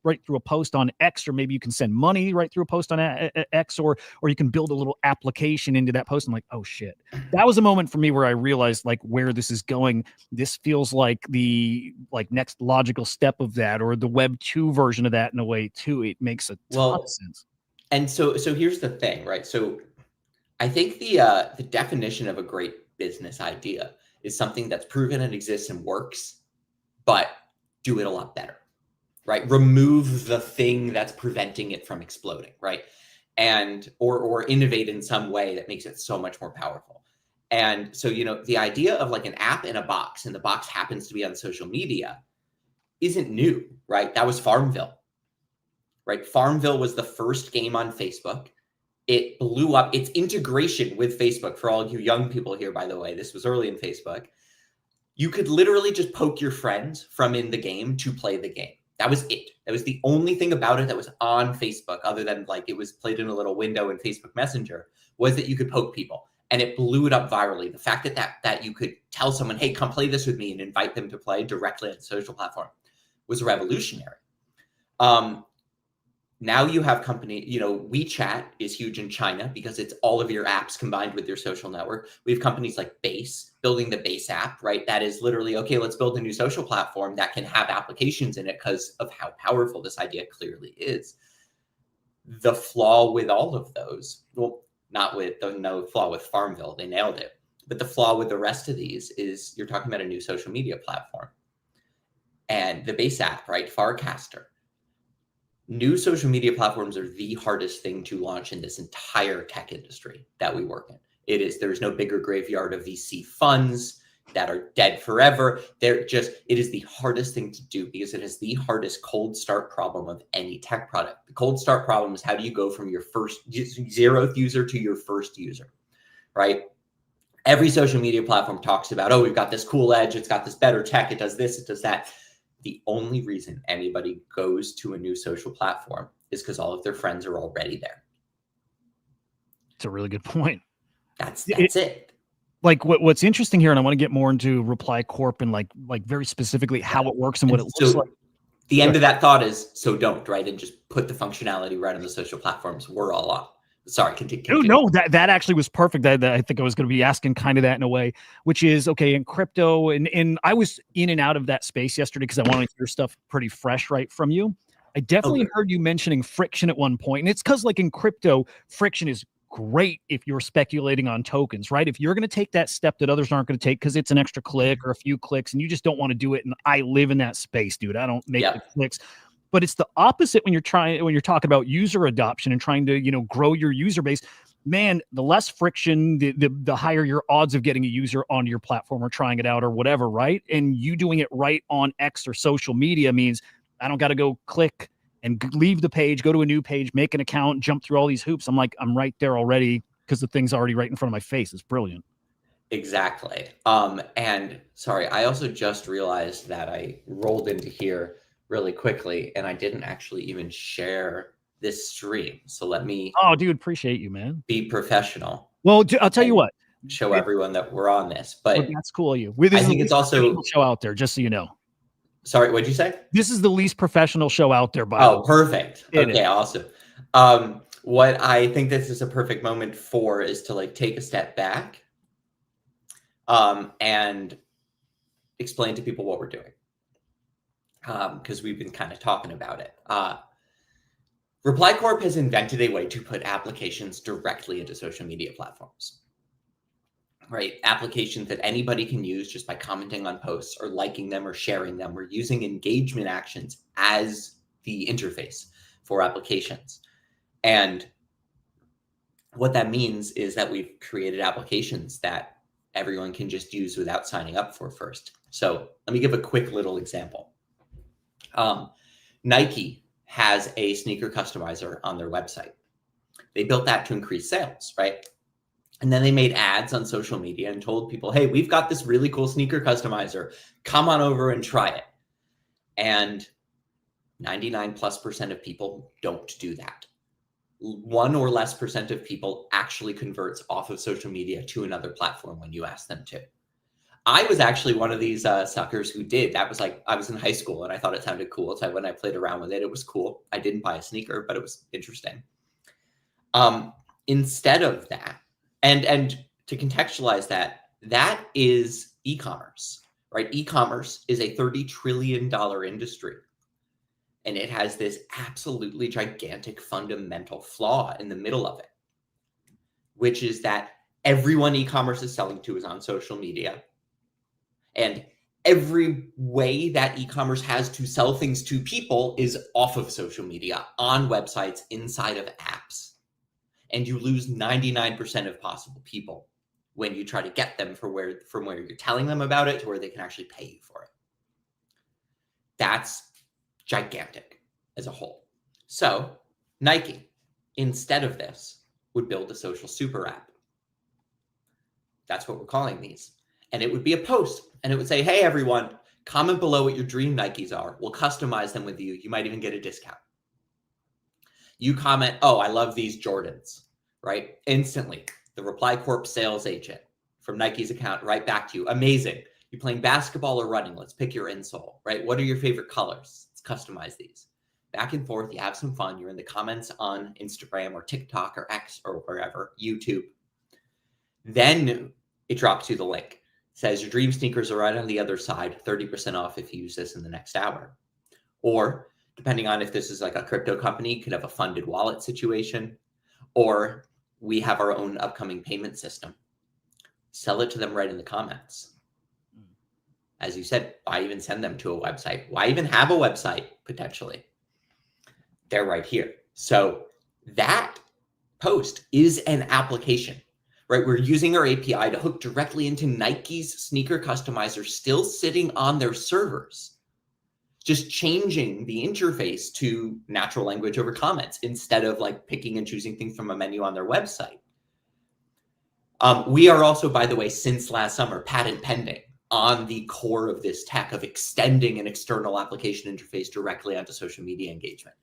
right through a post on X, or maybe you can send money right through a post on X, or you can build a little application into that post. I'm like, oh shit. That was a moment for me where I realized like where this is going. This feels like the next logical step of that, or the Web 2 version of that in a way too. It makes a ton of sense. And so here's the thing, right? So I think the definition of a great business idea is something that's proven and exists and works, but do it a lot better, right? Remove the thing that's preventing it from exploding, right? And or innovate in some way that makes it so much more powerful. And so, the idea of like an app in a box, and the box happens to be on social media, isn't new, right? That was Farmville, right? Farmville was the first game on Facebook. It blew up. Its integration with Facebook, for all you young people here, by the way, this was early in Facebook. You could literally just poke your friends from in the game to play the game. That was it. That was the only thing about it that was on Facebook, other than like it was played in a little window in Facebook Messenger, was that you could poke people, and it blew it up virally. The fact that you could tell someone, hey, come play this with me, and invite them to play directly on the social platform was revolutionary. Now you have WeChat is huge in China because it's all of your apps combined with your social network. We have companies like Base building the Base app, right? That is literally, okay, let's build a new social platform that can have applications in it because of how powerful this idea clearly is. The flaw with all of those, well, no flaw with Farmville, they nailed it. But the flaw with the rest of these is you're talking about a new social media platform. And the Base app, right? Farcaster. New social media platforms are the hardest thing to launch in this entire tech industry that we work in. There's no bigger graveyard of VC funds that are dead forever. It is the hardest thing to do because it is the hardest cold start problem of any tech product. The cold start problem is, how do you go from your first 0th user to your first user, right? Every social media platform talks about, oh, we've got this cool edge. It's got this better tech. It does this, it does that. The only reason anybody goes to a new social platform is because all of their friends are already there. It's a really good point. That's it. Like what's interesting here, and I want to get more into ReplyCorp and like very specifically how it works and what it looks like. The end of that thought is, so don't, right? And just put the functionality right on the social platforms we're all on. Sorry, continue. No, that actually was perfect. I think I was going to be asking kind of that in a way, which is, okay, in crypto, and I was in and out of that space yesterday because I wanted to hear stuff pretty fresh right from you. I definitely heard you mentioning friction at one point, and it's because like in crypto, friction is great if you're speculating on tokens, right? If you're going to take that step that others aren't going to take because it's an extra click or a few clicks, and you just don't want to do it. And I live in that space, dude. I don't make the clicks. But it's the opposite when you're talking about user adoption and trying to, grow your user base. Man, the less friction, the higher your odds of getting a user onto your platform or trying it out or whatever, right? And you doing it right on X or social media means I don't got to go click and leave the page, go to a new page, make an account, jump through all these hoops. I'm right there already because the thing's already right in front of my face. It's brilliant. Exactly. And sorry, I also just realized that I rolled into here really quickly, and I didn't actually even share this stream. So let me. Oh, dude, appreciate you, man. Be professional. Well, I'll tell you what. Show everyone that we're on this, but that's cool of you. I think it's also show out there, just so you know. Sorry, what'd you say? This is the least professional show out there, by the way. Oh, perfect. Okay, awesome. What I think this is a perfect moment for is to like take a step back, and explain to people what we're doing. Because we've been kind of talking about it. ReplyCorp has invented a way to put applications directly into social media platforms. right? Applications that anybody can use just by commenting on posts or liking them or sharing them. We're using engagement actions as the interface for applications. And what that means is that we've created applications that everyone can just use without signing up for first. So let me give a quick little example. Nike has a sneaker customizer on their website. They built that to increase sales, right? And then they made ads on social media and told people, hey, we've got this really cool sneaker customizer. Come on over and try it. And 99+% of people don't do that. 1 or less % of people actually converts off of social media to another platform when you ask them to. I was actually one of these suckers who did. That was like, I was in high school and I thought it sounded cool. So when I played around with it, it was cool. I didn't buy a sneaker, but it was interesting. Instead of that, and to contextualize that, that is e-commerce, right? E-commerce is a $30 trillion industry. And it has this absolutely gigantic fundamental flaw in the middle of it, which is that everyone e-commerce is selling to is on social media. And every way that e-commerce has to sell things to people is off of social media, on websites, inside of apps. And you lose 99% of possible people when you try to get them from where you're telling them about it to where they can actually pay you for it. That's gigantic as a whole. So Nike, instead of this, would build a social super app. That's what we're calling these. And it would be a post, and it would say, hey, everyone, comment below what your dream Nikes are. We'll customize them with you. You might even get a discount. You comment, oh, I love these Jordans, right? Instantly, the ReplyCorp sales agent from Nike's account right back to you. Amazing. You're playing basketball or running. Let's pick your insole, right? What are your favorite colors? Let's customize these. Back and forth, you have some fun. You're in the comments on Instagram or TikTok or X or wherever, YouTube. Then it drops you the link. It says your dream sneakers are right on the other side, 30% off if you use this in the next hour. Or depending on if this is like a crypto company, could have a funded wallet situation, or we have our own upcoming payment system. Sell it to them right in the comments. As you said, why even send them to a website? Why even have a website potentially? They're right here. So that post is an application, right? We're using our API to hook directly into Nike's sneaker customizer still sitting on their servers, just changing the interface to natural language over comments instead of like picking and choosing things from a menu on their website. We are also, by the way, since last summer, patent pending on the core of this tech of extending an external application interface directly onto social media engagement,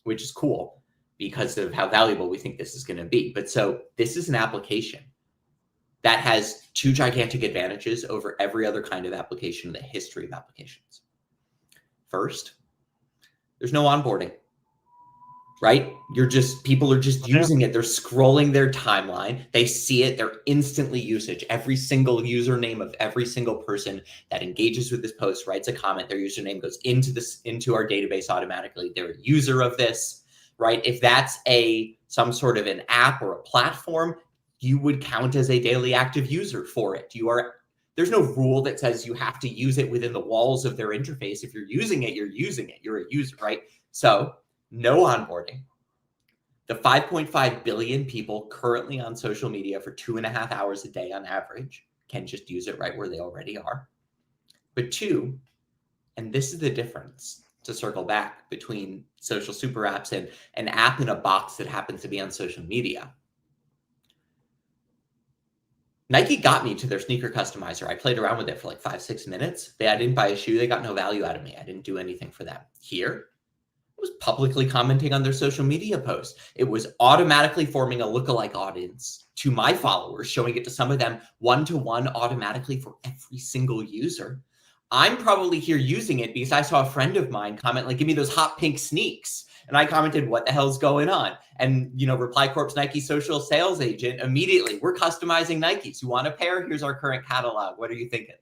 which is cool because of how valuable we think this is going to be. But so this is an application that has 2 gigantic advantages over every other kind of application in the history of applications. First, there's no onboarding, right? People are just using it. They're scrolling their timeline. They see it. They're instantly usage. Every single username of every single person that engages with this post writes a comment. Their username goes into our database automatically. They're a user of this, right? If that's some sort of an app or a platform, you would count as a daily active user for it. There's no rule that says you have to use it within the walls of their interface. If you're using it, you're using it. You're a user, right? So no onboarding. The 5.5 billion people currently on social media for 2.5 hours a day on average can just use it right where they already are. But 2, and this is the difference to circle back between social super apps and an app in a box that happens to be on social media. Nike got me to their sneaker customizer. I played around with it for like 5-6 minutes. I didn't buy a shoe. They got no value out of me. I didn't do anything for them. Here, it was publicly commenting on their social media posts. It was automatically forming a lookalike audience to my followers, showing it to some of them one-to-one automatically for every single user. I'm probably here using it because I saw a friend of mine comment, like, give me those hot pink sneaks. And I commented, what the hell's going on? And, ReplyCorp's Nike social sales agent immediately, we're customizing Nikes. You want a pair? Here's our current catalog. What are you thinking?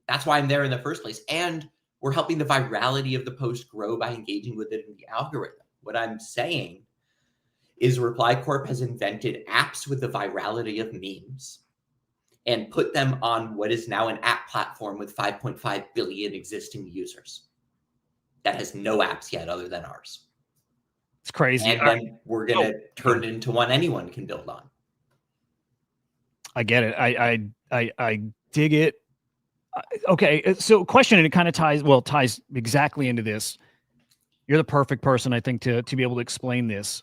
That's why I'm there in the first place. And we're helping the virality of the post grow by engaging with it in the algorithm. What I'm saying is ReplyCorp has invented apps with the virality of memes. and put them on what is now an app platform with 5.5 billion existing users that has no apps yet other than ours. It's crazy. And then we're going to turn it into one anyone can build on. I get it. I dig it. Okay, so question, and it kind of ties exactly into this. You're the perfect person, I think, to be able to explain this.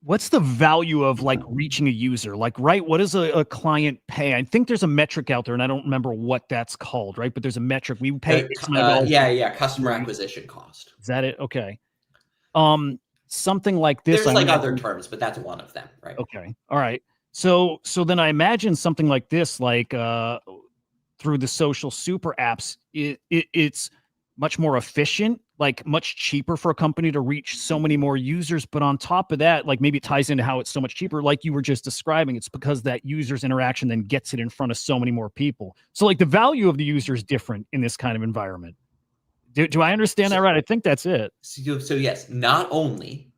What's the value of like reaching a user? Like, right, what does a client pay? I think there's a metric out there, and I don't remember what that's called, right? But there's a metric. We pay customer acquisition cost. Is that it? Okay. Something like this. There's like other terms, but that's one of them, right? Okay. All right. So then I imagine something like this, like through the social super apps, it's much more efficient, like much cheaper for a company to reach so many more users. But on top of that, like maybe it ties into how it's so much cheaper, like you were just describing. It's because that user's interaction then gets it in front of so many more people. So like the value of the user is different in this kind of environment. Do I understand that right? I think that's it. So yes, not only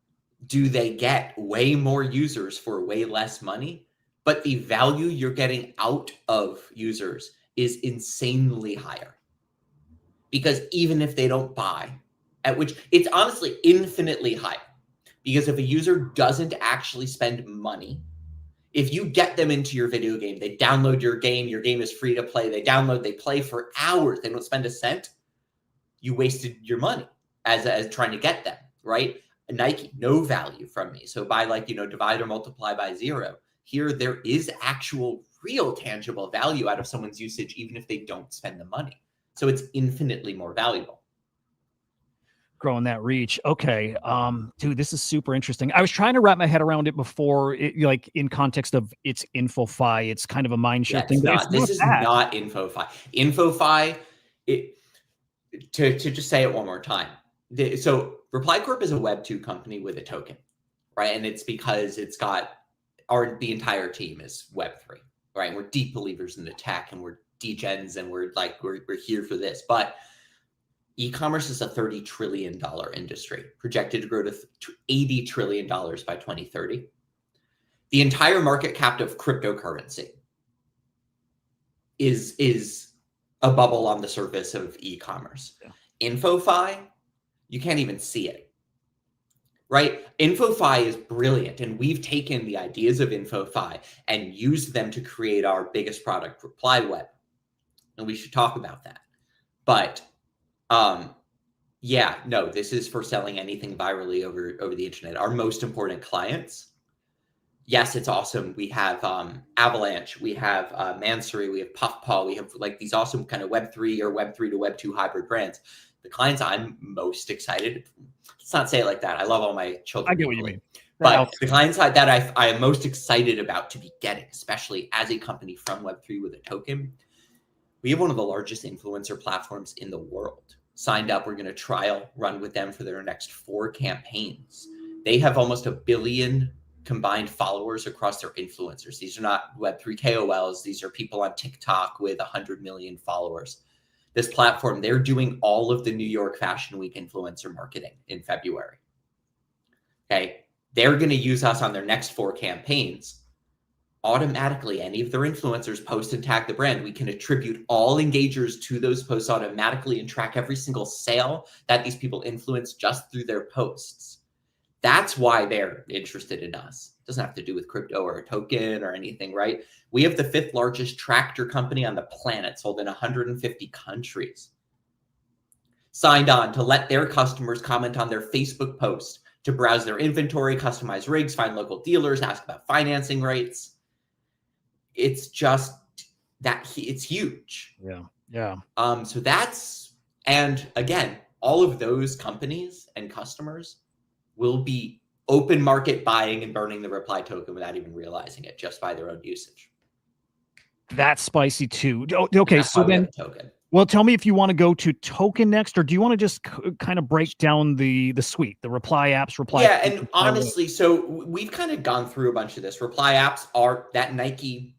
do they get way more users for way less money, but the value you're getting out of users is insanely higher. Because even if they don't buy, at which it's honestly infinitely higher. Because if a user doesn't actually spend money, if you get them into your video game, they download your game is free to play, they download, they play for hours, they don't spend a cent, you wasted your money as trying to get them, right? Nike, no value from me. So by divide or multiply by 0, here there is actual real tangible value out of someone's usage, even if they don't spend the money. So it's infinitely more valuable. Growing that reach. Okay. Dude, this is super interesting. I was trying to wrap my head around it before, like in context of it's InfoFi. It's kind of a mind shift thing. This is not InfoFi. InfoFi, to just say it one more time. So ReplyCorp is a Web 2 company with a token, right? And it's because it's got the entire team is Web 3, right? And we're deep believers in the tech, and we're degens, and we're here for this. But e-commerce is a $30 trillion industry, projected to grow to $80 trillion by 2030. The entire market cap of cryptocurrency is a bubble on the surface of e-commerce. Yeah. InfoFi, you can't even see it, right? InfoFi is brilliant, and we've taken the ideas of InfoFi and used them to create our biggest product, ReplyWeb, and we should talk about that. But yeah, no, this is for selling anything virally over the internet. Our most important clients. Yes, it's awesome. We have Avalanche, we have Mansory, we have Puffpaw, we have like these awesome kind of Web3 or Web3 to Web2 hybrid brands. The clients I'm most excited, let's not say it like that. I love all my children. I get what you mean. But the clients that I am most excited about to be getting, especially as a company from Web3 with a token, we have one of the largest influencer platforms in the world signed up. We're going to trial run with them for their next 4 campaigns. They have almost 1 billion combined followers across their influencers. These are not Web3 KOLs. These are people on TikTok with 100 million followers. This platform, they're doing all of the New York Fashion Week influencer marketing in February. Okay. They're going to use us on their next 4 campaigns. Automatically, any of their influencers post and tag the brand. We can attribute all engagers to those posts automatically and track every single sale that these people influence just through their posts. That's why they're interested in us. It doesn't have to do with crypto or a token or anything, right? We have the 5th largest tractor company on the planet, sold in 150 countries. Signed on to let their customers comment on their Facebook posts, to browse their inventory, customize rigs, find local dealers, ask about financing rates. It's just that it's huge. Yeah. Yeah. So that's, and again, all of those companies and customers will be open market buying and burning the Reply token without even realizing it, just by their own usage. That's spicy too. Okay. So then, token. Well, tell me if you want to go to token next, or do you want to just kind of break down the suite, the Reply apps, Reply? Yeah, and honestly, so we've kind of gone through a bunch of this. Reply apps are that Nike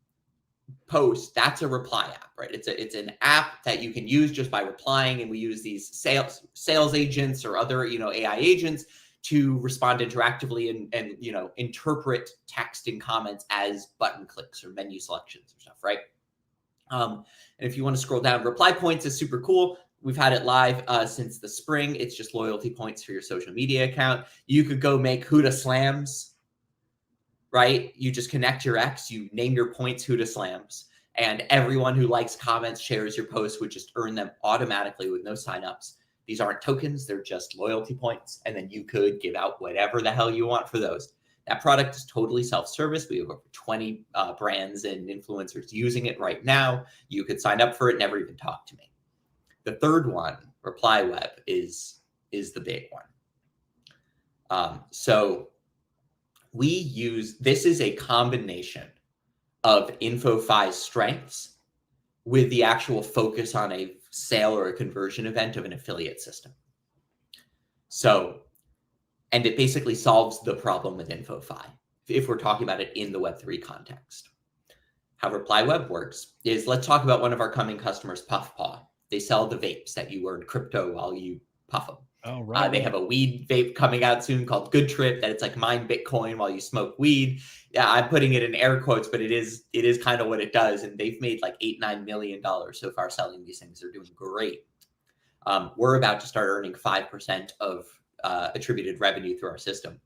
post. That's a Reply app, right? It's an app that you can use just by replying, and we use these sales agents or other AI agents to respond interactively and you know, interpret text and comments as button clicks or menu selections or stuff, right? And if you want to scroll down, reply points is super cool. We've had it live since the spring. It's just loyalty points for your social media account. You could go make Hudah slams, right? You just connect your X, you name your points Hudah slams, and everyone who likes, comments, shares your post would just earn them automatically with no signups. These aren't tokens, they're just loyalty points. And then you could give out whatever the hell you want for those. That product is totally self-service. We have over 20 brands and influencers using it right now. You could sign up for it, never even talk to me. The third one, Reply Web, is the big one. So we use, this is a combination of InfoFi's strengths with the actual focus on a sale or a conversion event of an affiliate system. So, and it basically solves the problem with InfoFi, if we're talking about it in the Web3 context. How Reply Web works is, let's talk about one of our coming customers, PuffPaw. They sell the vapes that you earn crypto while you puff them. Oh, right. They have a weed vape coming out soon called Good Trip, that it's like mine Bitcoin while you smoke weed. Yeah, I'm putting it in air quotes, but it is kind of what it does. And they've made like $8-9 million so far selling these things. They're doing great. We're about to start earning 5% of attributed revenue through our system,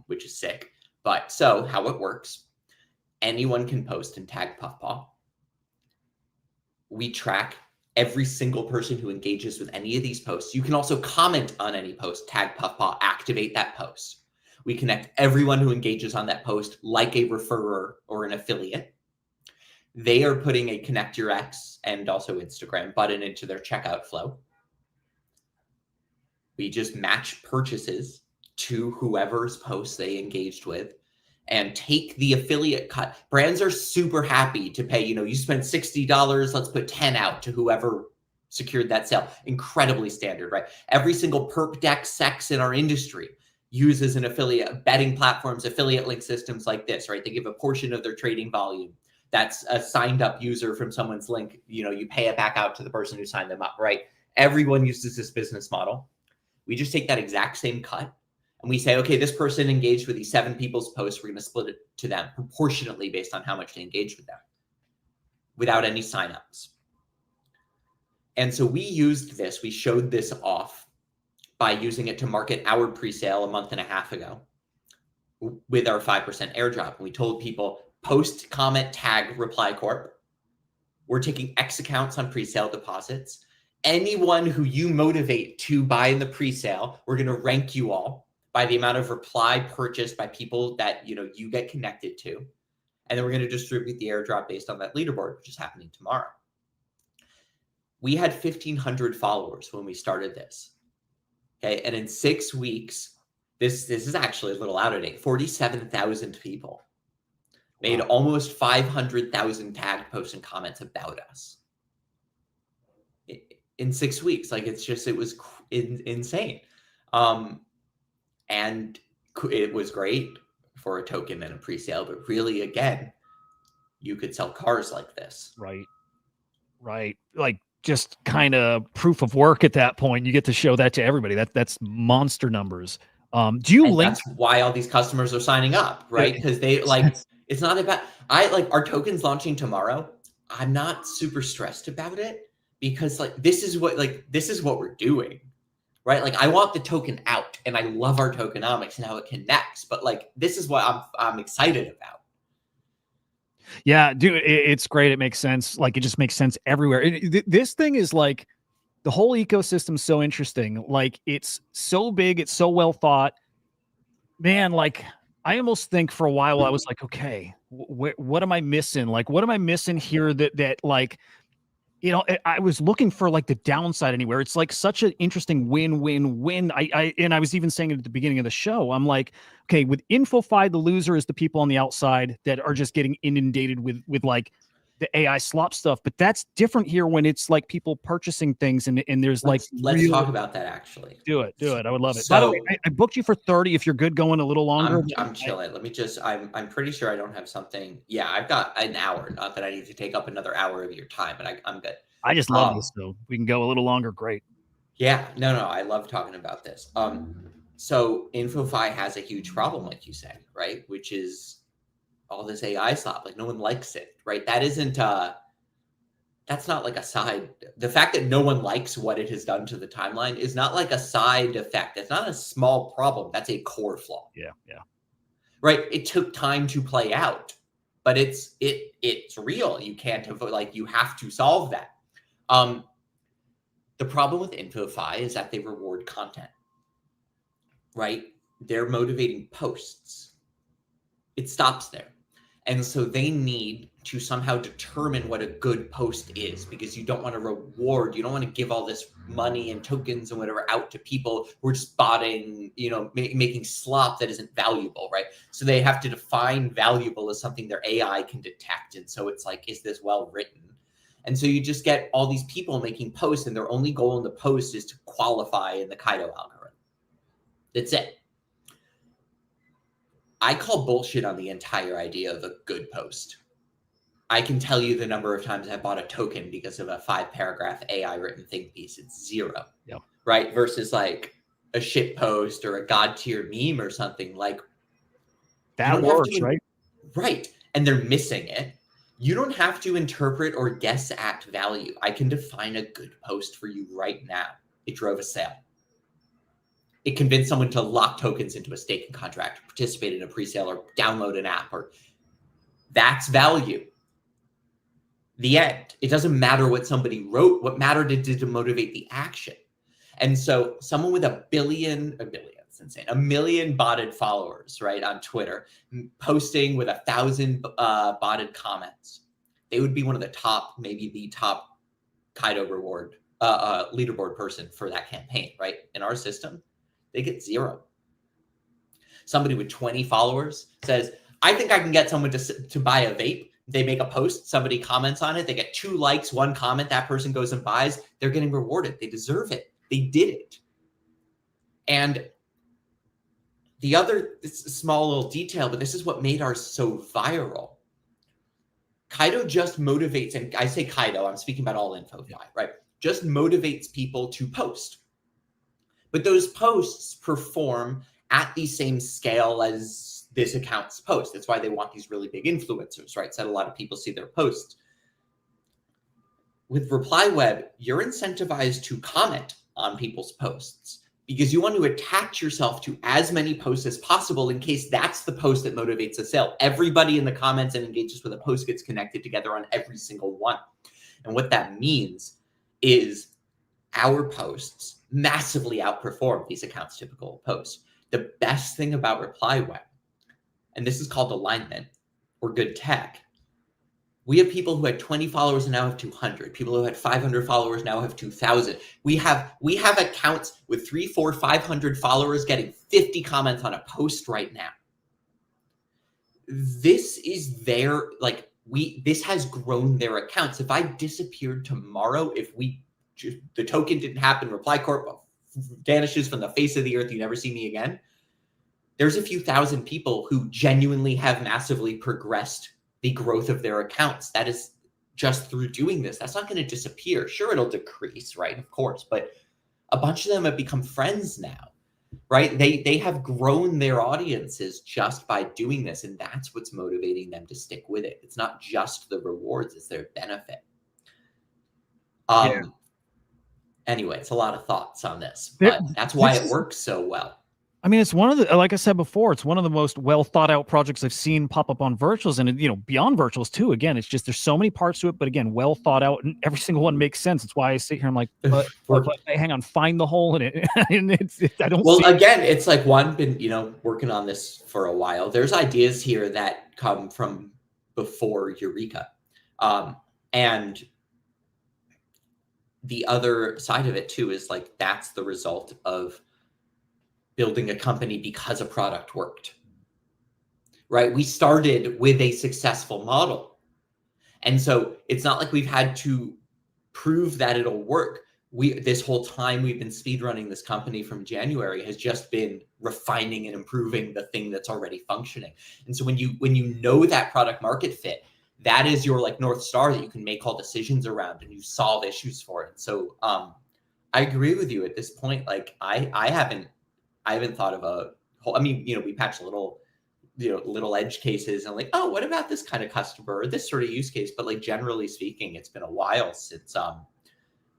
which is sick. But so how it works, anyone can post and tag PuffPaw. We track every single person who engages with any of these posts. You can also comment on any post, tag PuffPaw, activate that post. We connect everyone who engages on that post like a referrer or an affiliate. They are putting a Connect Your X and also Instagram button into their checkout flow. We just match purchases to whoever's post they engaged with and take the affiliate cut. Brands are super happy to pay, you know, you spend $60, let's put 10 out to whoever secured that sale. Incredibly standard, right? Every single perp deck sex in our industry uses an affiliate, betting platforms, affiliate link systems like this, right? They give a portion of their trading volume. That's a signed up user from someone's link. You know, you pay it back out to the person who signed them up, right? Everyone uses this business model. We just take that exact same cut and we say, okay, this person engaged with these 7 people's posts. We're going to split it to them proportionately based on how much they engaged with them without any signups. And so we used this, we showed this off by using it to market our pre-sale a month and a half ago with our 5% airdrop. And we told people, post, comment, tag ReplyCorp. We're taking X accounts on pre-sale deposits. Anyone who you motivate to buy in the pre-sale, we're going to rank you all by the amount of reply purchased by people that, you know, you get connected to. And then we're going to distribute the airdrop based on that leaderboard, which is happening tomorrow. We had 1,500 followers when we started this. Okay. And in 6 weeks, this is actually a little out of date. 47,000 people made almost 500,000 tagged posts and comments about us in 6 weeks. Like, it's just, it was insane. And it was great for a token and a pre-sale, but really, again, you could sell cars like this. Right. Like, just kind of proof of work at that point. You get to show that to everybody. That's monster numbers. Do you link? That's why all these customers are signing up, right? Because they like, it's not about, our tokens launching tomorrow. I'm not super stressed about it because this is what we're doing, right? Like, I want the token out and I love our tokenomics and how it connects, but this is what I'm excited about. Yeah, dude, it's great. It makes sense. Like, it just makes sense everywhere. This thing is like, the whole ecosystem is so interesting. Like, it's so big. It's so well thought, man. Like, I almost think for a while I was like, okay, what am I missing? Like, what am I missing here that like, you know, I was looking for like the downside anywhere. It's like such an interesting win-win-win. And I was even saying it at the beginning of the show. I'm like, okay, with InfoFi, the loser is the people on the outside that are just getting inundated with like the AI slop stuff. But that's different here when it's like people purchasing things and there's let's talk about that actually. Do it. I would love it. So, by the way, I booked you for 30 if you're good going a little longer. I'm chilling. Let me just, I'm pretty sure I don't have something. Yeah, I've got an hour. Not that I need to take up another hour of your time, but I'm good. I just love this, though. We can go a little longer. Great. Yeah, no, I love talking about this. So InfoFi has a huge problem, like you said, right? Which is all this AI slop. Like no one likes it, right? That isn't that's not like a side. The fact that no one likes what it has done to the timeline is not like a side effect. It's not a small problem. That's a core flaw. Yeah. Right? It took time to play out, but it's real. You can't you have to solve that. The problem with InfoFi is that they reward content. Right? They're motivating posts. It stops there. And so they need to somehow determine what a good post is, because you don't want to reward, you don't want to give all this money and tokens and whatever out to people who are just botting, making slop that isn't valuable, right? So they have to define valuable as something their AI can detect. And so it's like, is this well written? And so you just get all these people making posts, and their only goal in the post is to qualify in the Kaido algorithm. That's it. I call bullshit on the entire idea of a good post. I can tell you the number of times I bought a token because of a 5-paragraph AI written think piece. It's 0. Yep. Right? Versus like a shit post or a god tier meme or something like that works, right? Right. And they're missing it. You don't have to interpret or guess at value. I can define a good post for you right now. It drove a sale. It convinced someone to lock tokens into a staking contract, participate in a pre-sale, or download an app, or that's value. The end. It doesn't matter what somebody wrote. What mattered is to motivate the action. And so someone with a million, it's insane, 1 million botted followers, right, on Twitter, posting with 1,000 botted comments, they would be one of the top, maybe the top Kaido reward leaderboard person for that campaign, right? In our system, they get 0. Somebody with 20 followers says, I think I can get someone to buy a vape. They make a post, somebody comments on it. They get 2 likes, 1 comment. That person goes and buys. They're getting rewarded. They deserve it. They did it. And the other, it's a small little detail, but this is what made ours so viral. Kaido just motivates, and I say Kaido, I'm speaking about all InfoFi, right? Just motivates people to post. But those posts perform at the same scale as this account's post. That's why they want these really big influencers, right? So that a lot of people see their posts. With ReplyWeb, you're incentivized to comment on people's posts because you want to attach yourself to as many posts as possible in case that's the post that motivates a sale. Everybody in the comments and engages with a post gets connected together on every single one. And what that means is our posts massively outperform these accounts' typical posts. The best thing about ReplyWeb, and this is called alignment or good tech, we have people who had 20 followers and now have 200. People who had 500 followers now have 2,000. We have accounts with 300, 400, 500 followers getting 50 comments on a post right now. This is this has grown their accounts. If I disappeared tomorrow, the token didn't happen, ReplyCorp vanishes from the face of the earth, you never see me again, there's a few thousand people who genuinely have massively progressed the growth of their accounts. That is just through doing this. That's not going to disappear. Sure, it'll decrease, right? Of course, but a bunch of them have become friends now, right? They have grown their audiences just by doing this, and that's what's motivating them to stick with it. It's not just the rewards, it's their benefit. Anyway, it's a lot of thoughts on this, but that's why it works so well. I mean, it's one of the, like I said before, it's one of the most well thought out projects I've seen pop up on virtuals, and beyond virtuals too. Again, it's just there's so many parts to it, but again, well thought out, and every single one makes sense. It's why I sit here. I'm like, but hey, hang on, find the hole in it, and I don't. Well, again, it's like been working on this for a while. There's ideas here that come from before Eureka, and the other side of it too is like that's the result of building a company because a product worked, right? We started with a successful model. And so it's not like we've had to prove that it'll work. This whole time we've been speedrunning this company from January has just been refining and improving the thing that's already functioning. And so when you know that product market fit, that is your like North Star that you can make all decisions around and you solve issues for it. So I agree with you at this point. Like I haven't I haven't thought of a whole, I mean, we patch little edge cases and like, oh, what about this kind of customer or this sort of use case? But like generally speaking, it's been a while since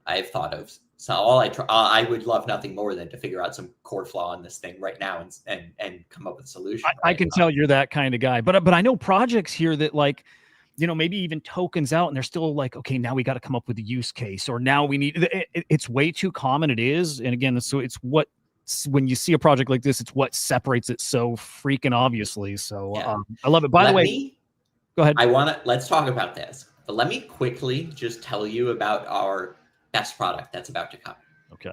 I've thought of. So I would love nothing more than to figure out some core flaw in this thing right now and come up with a solution. I can tell you're that kind of guy, but I know projects here that like, maybe even tokens out and they're still like, okay, now we got to come up with a use case, or now we need, it's way too common. It is. And again, so it's what, when you see a project like this, it's what separates it so freaking obviously. So Yeah. I love it. By the way, go ahead. Let's talk about this, but let me quickly just tell you about our best product that's about to come. Okay.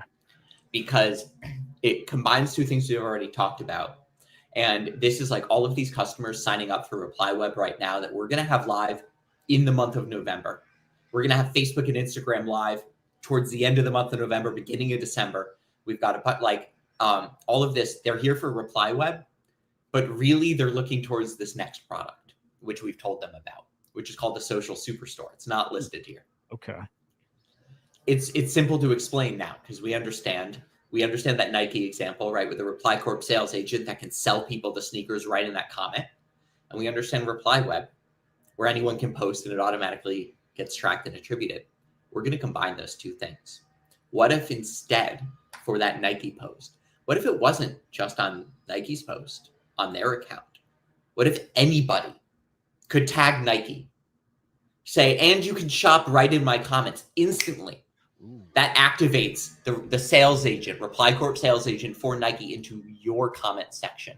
Because it combines two things we've already talked about. And this is like all of these customers signing up for ReplyWeb right now that we're going to have live in the month of November. We're going to have Facebook and Instagram live towards the end of the month of November, beginning of December. We've got all of this. They're here for ReplyWeb, but really they're looking towards this next product, which we've told them about, which is called the Social Superstore. It's not listed here. Okay. It's simple to explain now because we understand that Nike example, right? With the ReplyCorp sales agent that can sell people the sneakers right in that comment. And we understand ReplyWeb, where anyone can post and it automatically gets tracked and attributed. We're going to combine those two things. What if instead for that Nike post, what if it wasn't just on Nike's post on their account? What if anybody could tag Nike, say, and you can shop right in my comments instantly? Ooh. That activates the sales agent, ReplyCorp sales agent for Nike into your comment section.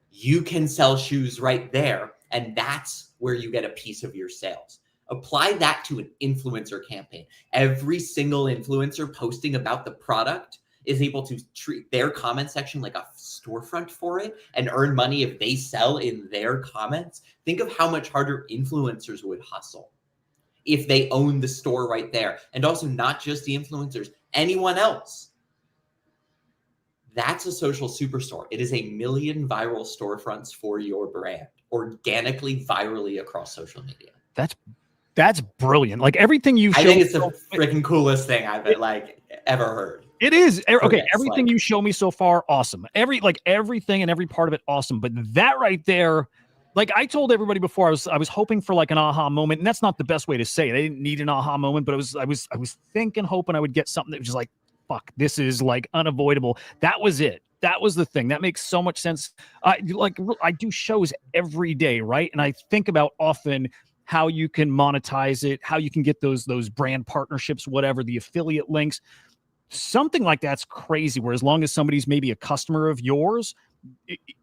You can sell shoes right there, and that's where you get a piece of your sales. Apply that to an influencer campaign. Every single influencer posting about the product is able to treat their comment section like a storefront for it and earn money if they sell in their comments. Think of how much harder influencers would hustle if they own the store right there. And also not just the influencers, anyone else. That's a social superstore. It is 1 million viral storefronts for your brand, organically, virally across social media. That's brilliant. Like everything you show. I think it's the freaking coolest thing I've ever heard. It is. Okay. Yes, Everything you show me so far, awesome. Everything and every part of it, awesome. But that right there, like I told everybody before, I was hoping for like an aha moment, and that's not the best way to say it. I didn't need an aha moment, but I was thinking, hoping I would get something that was just like, fuck, this is like unavoidable. That was it. That was the thing. That makes so much sense. I do shows every day, right? And I think about often how you can monetize it, how you can get those brand partnerships, whatever, the affiliate links. Something like that's crazy, where as long as somebody's maybe a customer of yours,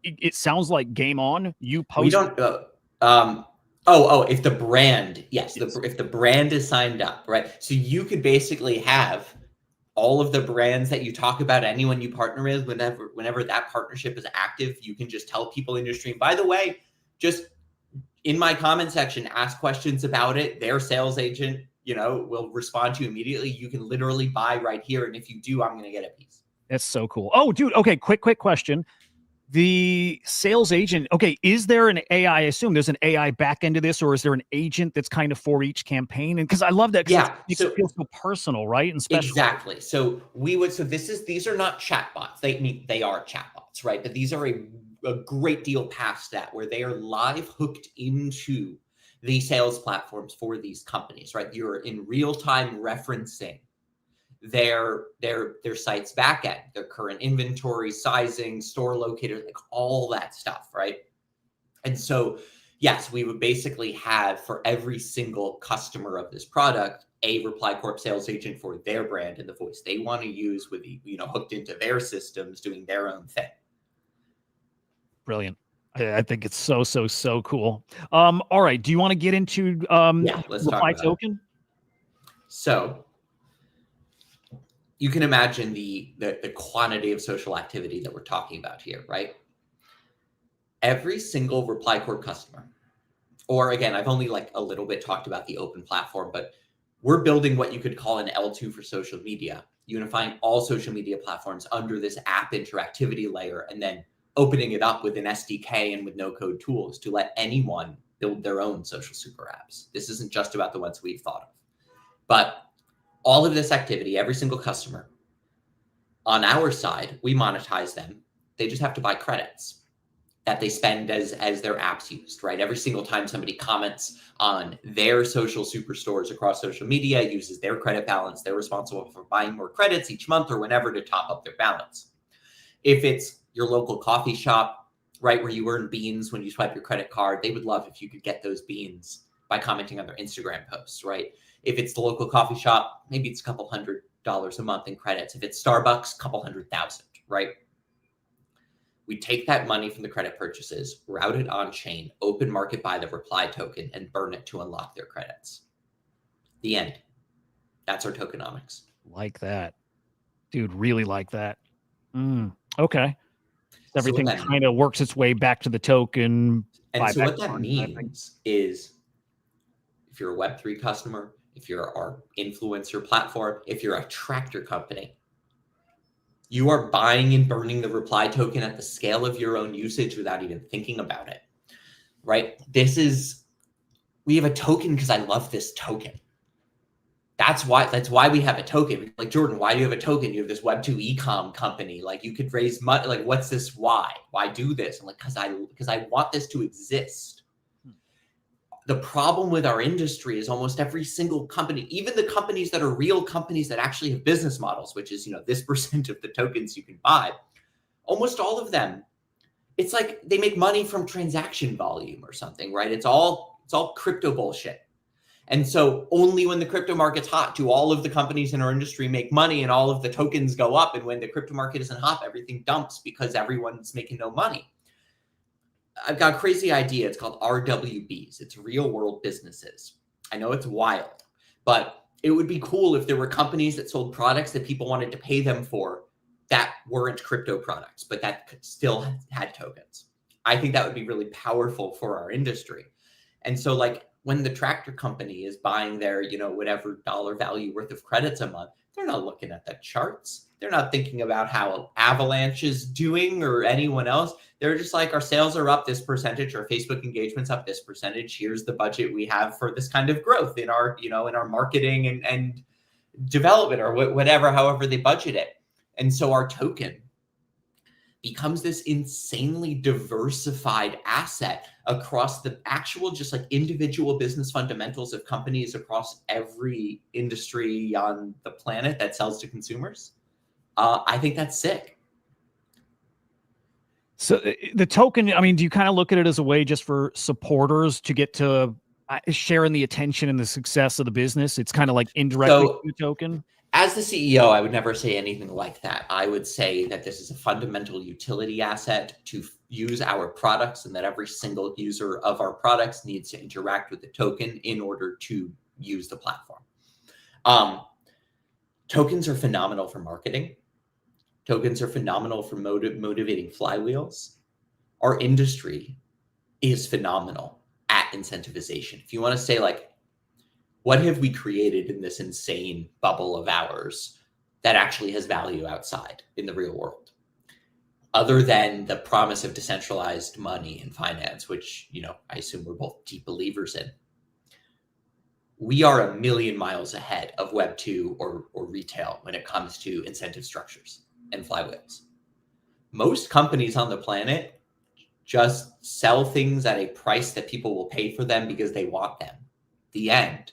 it sounds like game on. You post. We don't. If the brand, yes, if the brand is signed up, right? So you could basically have all of the brands that you talk about, anyone you partner with, whenever that partnership is active, you can just tell people in your stream, by the way, just in my comment section, ask questions about it. Their sales agent, will respond to you immediately. You can literally buy right here. And if you do, I'm going to get a piece. That's so cool. Oh, dude. Okay. Quick question. The sales agent. Okay. Is there an AI? I assume there's an AI back end to this, or is there an agent that's kind of for each campaign? And because I love that. Yeah. It feels so personal, right? And special. Exactly. So these are not chatbots. They are chatbots, right? But these are a great deal past that, where they are live hooked into the sales platforms for these companies, right? You're in real time referencing their site's backend, their current inventory, sizing, store locator, like all that stuff, right? And so, yes, we would basically have for every single customer of this product, a ReplyCorp sales agent for their brand and the voice they want to use with hooked into their systems, doing their own thing. Brilliant. I think it's so cool. All right. Do you want to get into let's Reply talk about token? it. So you can imagine the quantity of social activity that we're talking about here, right? Every single ReplyCorp customer, or again, I've only like a little bit talked about the open platform, but we're building what you could call an L2 for social media, unifying all social media platforms under this app interactivity layer, and then opening it up with an SDK and with no-code tools to let anyone build their own social super apps. This isn't just about the ones we've thought of. But all of this activity, every single customer, On our side, we monetize them. They just have to buy credits that they spend as their apps used, right? Every single time somebody comments on their social superstores across social media, uses their credit balance, they're responsible for buying more credits each month or whenever to top up their balance. If it's your local coffee shop, right, where you earn beans when you swipe your credit card, they would love if you could get those beans by commenting on their Instagram posts, right? If it's the local coffee shop, maybe it's a couple $100 a month in credits. If it's Starbucks, a couple 100,000, right? We take that money from the credit purchases, route it on chain, open market buy the reply token, and burn it to unlock their credits. The end. That's our tokenomics. Like that. Dude, really like that. Okay. Everything kind of works its way back to the token. And so what that means is if you're a Web3 customer, if you're our influencer platform, if you're a tractor company, you are buying and burning the reply token at the scale of your own usage without even thinking about it, right? We have a token because I love this token. That's why we have a token. Like, Jordan, why do you have a token? You have this Web2 e-com company. Like, you could raise money. Like, what's this? Why do this? I'm like, because I want this to exist. The problem with our industry is almost every single company, even the companies that are real companies that actually have business models, which is, this percent of the tokens you can buy, almost all of them, it's like they make money from transaction volume or something, right? It's all crypto bullshit. And so only when the crypto market's hot do all of the companies in our industry make money and all of the tokens go up. And when the crypto market isn't hot, everything dumps because everyone's making no money. I've got a crazy idea. It's called RWBs. It's real world businesses. I know it's wild, but it would be cool if there were companies that sold products that people wanted to pay them for that weren't crypto products, but that still had tokens. I think that would be really powerful for our industry. And so, like, when the tractor company is buying their, whatever dollar value worth of credits a month, they're not looking at the charts. They're not thinking about how Avalanche is doing or anyone else. They're just like, our sales are up this percentage, our Facebook engagement's up this percentage. Here's the budget we have for this kind of growth in our, in our marketing and development or whatever, however they budget it. And so our token becomes this insanely diversified asset across the actual, just like individual business fundamentals of companies across every industry on the planet that sells to consumers. I think that's sick. So the token, I mean, do you kind of look at it as a way just for supporters to get to share in the attention and the success of the business? It's kind of like indirectly the token. As the CEO, I would never say anything like that. I would say that this is a fundamental utility asset to use our products and that every single user of our products needs to interact with the token in order to use the platform. Tokens are phenomenal for marketing. Tokens are phenomenal for motivating flywheels. Our industry is phenomenal at incentivization. If you want to say, like, what have we created in this insane bubble of ours that actually has value outside in the real world, other than the promise of decentralized money and finance, which, I assume we're both deep believers in? We are a million miles ahead of Web 2 or retail when it comes to incentive structures and flywheels. Most companies on the planet just sell things at a price that people will pay for them because they want them. The end.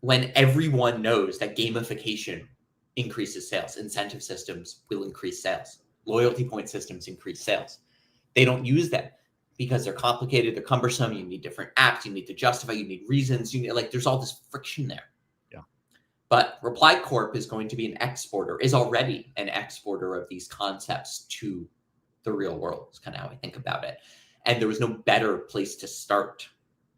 When everyone knows that gamification increases sales, incentive systems will increase sales, loyalty point systems increase sales. They don't use them because they're complicated, they're cumbersome. You need different apps, you need to justify, you need reasons, there's all this friction there. Yeah. But ReplyCorp is going to be an exporter, is already an exporter of these concepts to the real world. It's kind of how I think about it. And there was no better place to start.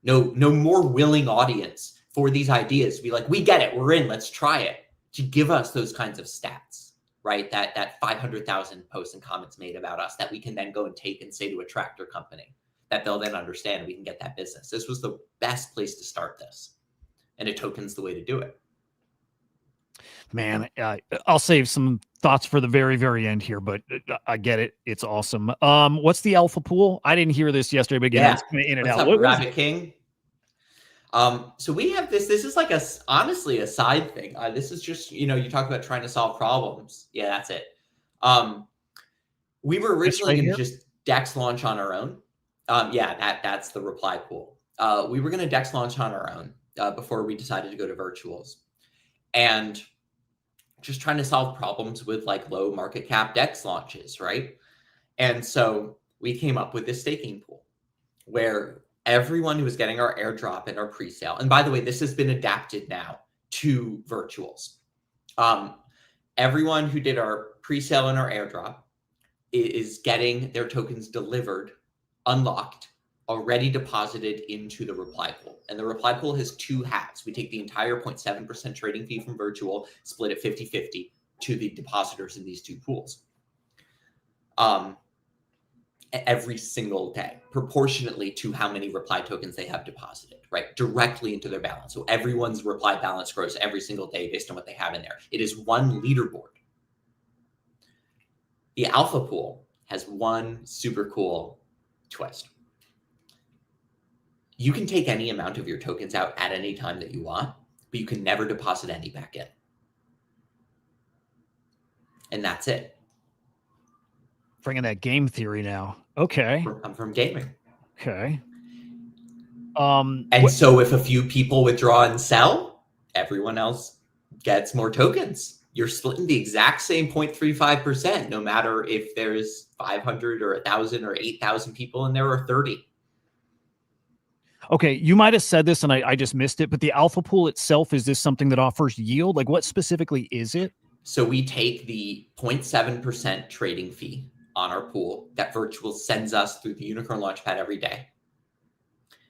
No more willing audience for these ideas to be like, we get it, we're in, let's try it, to give us those kinds of stats, right? That 500,000 posts and comments made about us that we can then go and take and say to a tractor company that they'll then understand we can get that business. This was the best place to start this. And a token's the way to do it. Man, I'll save some thoughts for the very, very end here, but I get it. It's awesome. What's the alpha pool? I didn't hear this yesterday, but again, it's kind of in and out. What's up, Rabbit King? So we have this. This is like honestly a side thing. This is just, you talk about trying to solve problems. Yeah, that's it. We were originally going to just DEX launch on our own. Yeah, that's the reply pool. We were going to DEX launch on our own before we decided to go to virtuals, and just trying to solve problems with like low market cap DEX launches, right? And so we came up with this staking pool where everyone who was getting our airdrop and our pre-sale, and by the way, this has been adapted now to virtuals. Everyone who did our pre-sale and our airdrop is getting their tokens delivered, unlocked, already deposited into the reply pool. And the reply pool has two halves. We take the entire 0.7% trading fee from virtual, split it 50-50 to the depositors in these two pools. Every single day, proportionately to how many reply tokens they have deposited, right? Directly into their balance. So everyone's reply balance grows every single day based on what they have in there. It is one leaderboard. The alpha pool has one super cool twist. You can take any amount of your tokens out at any time that you want, but you can never deposit any back in. And that's it. Bringing that game theory now. Okay. I'm from gaming. Okay. So if a few people withdraw and sell, everyone else gets more tokens. You're splitting the exact same 0.35%, no matter if there's 500 or 1,000 or 8,000 people and there are 30. Okay, you might have said this and I just missed it, but the alpha pool itself, is this something that offers yield? Like what specifically is it? So we take the 0.7% trading fee on our pool that Virtual sends us through the Unicorn Launchpad every day.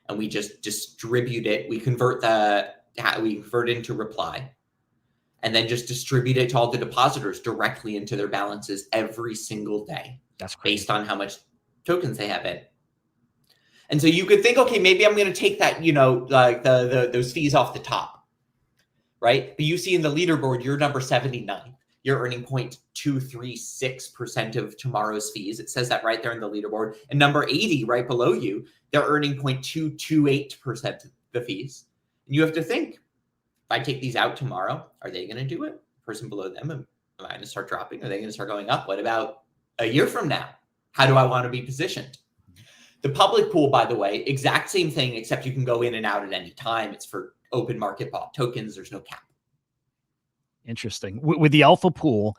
And we just distribute it. We convert it into reply and then just distribute it to all the depositors directly into their balances every single day. That's crazy. Based on how much tokens they have in. And so you could think, okay, maybe I'm going to take that, like those fees off the top, right? But you see in the leaderboard, you're number 79. You're earning 0.236% of tomorrow's fees. It says that right there in the leaderboard. And number 80, right below you, they're earning 0.228% of the fees. And you have to think, if I take these out tomorrow, are they going to do it? The person below them, am I going to start dropping? Are they going to start going up? What about a year from now? How do I want to be positioned? The public pool, by the way, exact same thing, except you can go in and out at any time. It's for open market bought tokens. There's no cap. Interesting. With the alpha pool,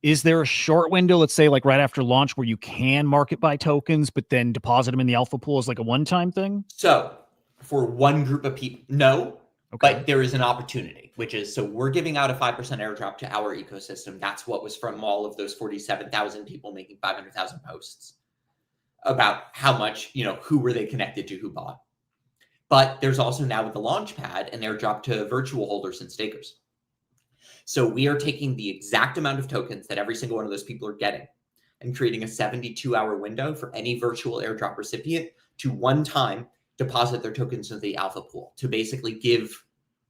is there a short window, let's say like right after launch, where you can market buy tokens, but then deposit them in the alpha pool as like a one-time thing? So for one group of people, no, okay. But there is an opportunity, which is, so we're giving out a 5% airdrop to our ecosystem. That's what was from all of those 47,000 people making 500,000 posts about how much, who were they connected to, who bought. But there's also now with the Launchpad an airdrop to virtual holders and stakers. So we are taking the exact amount of tokens that every single one of those people are getting and creating a 72-hour window for any virtual airdrop recipient to one time deposit their tokens into the alpha pool to basically give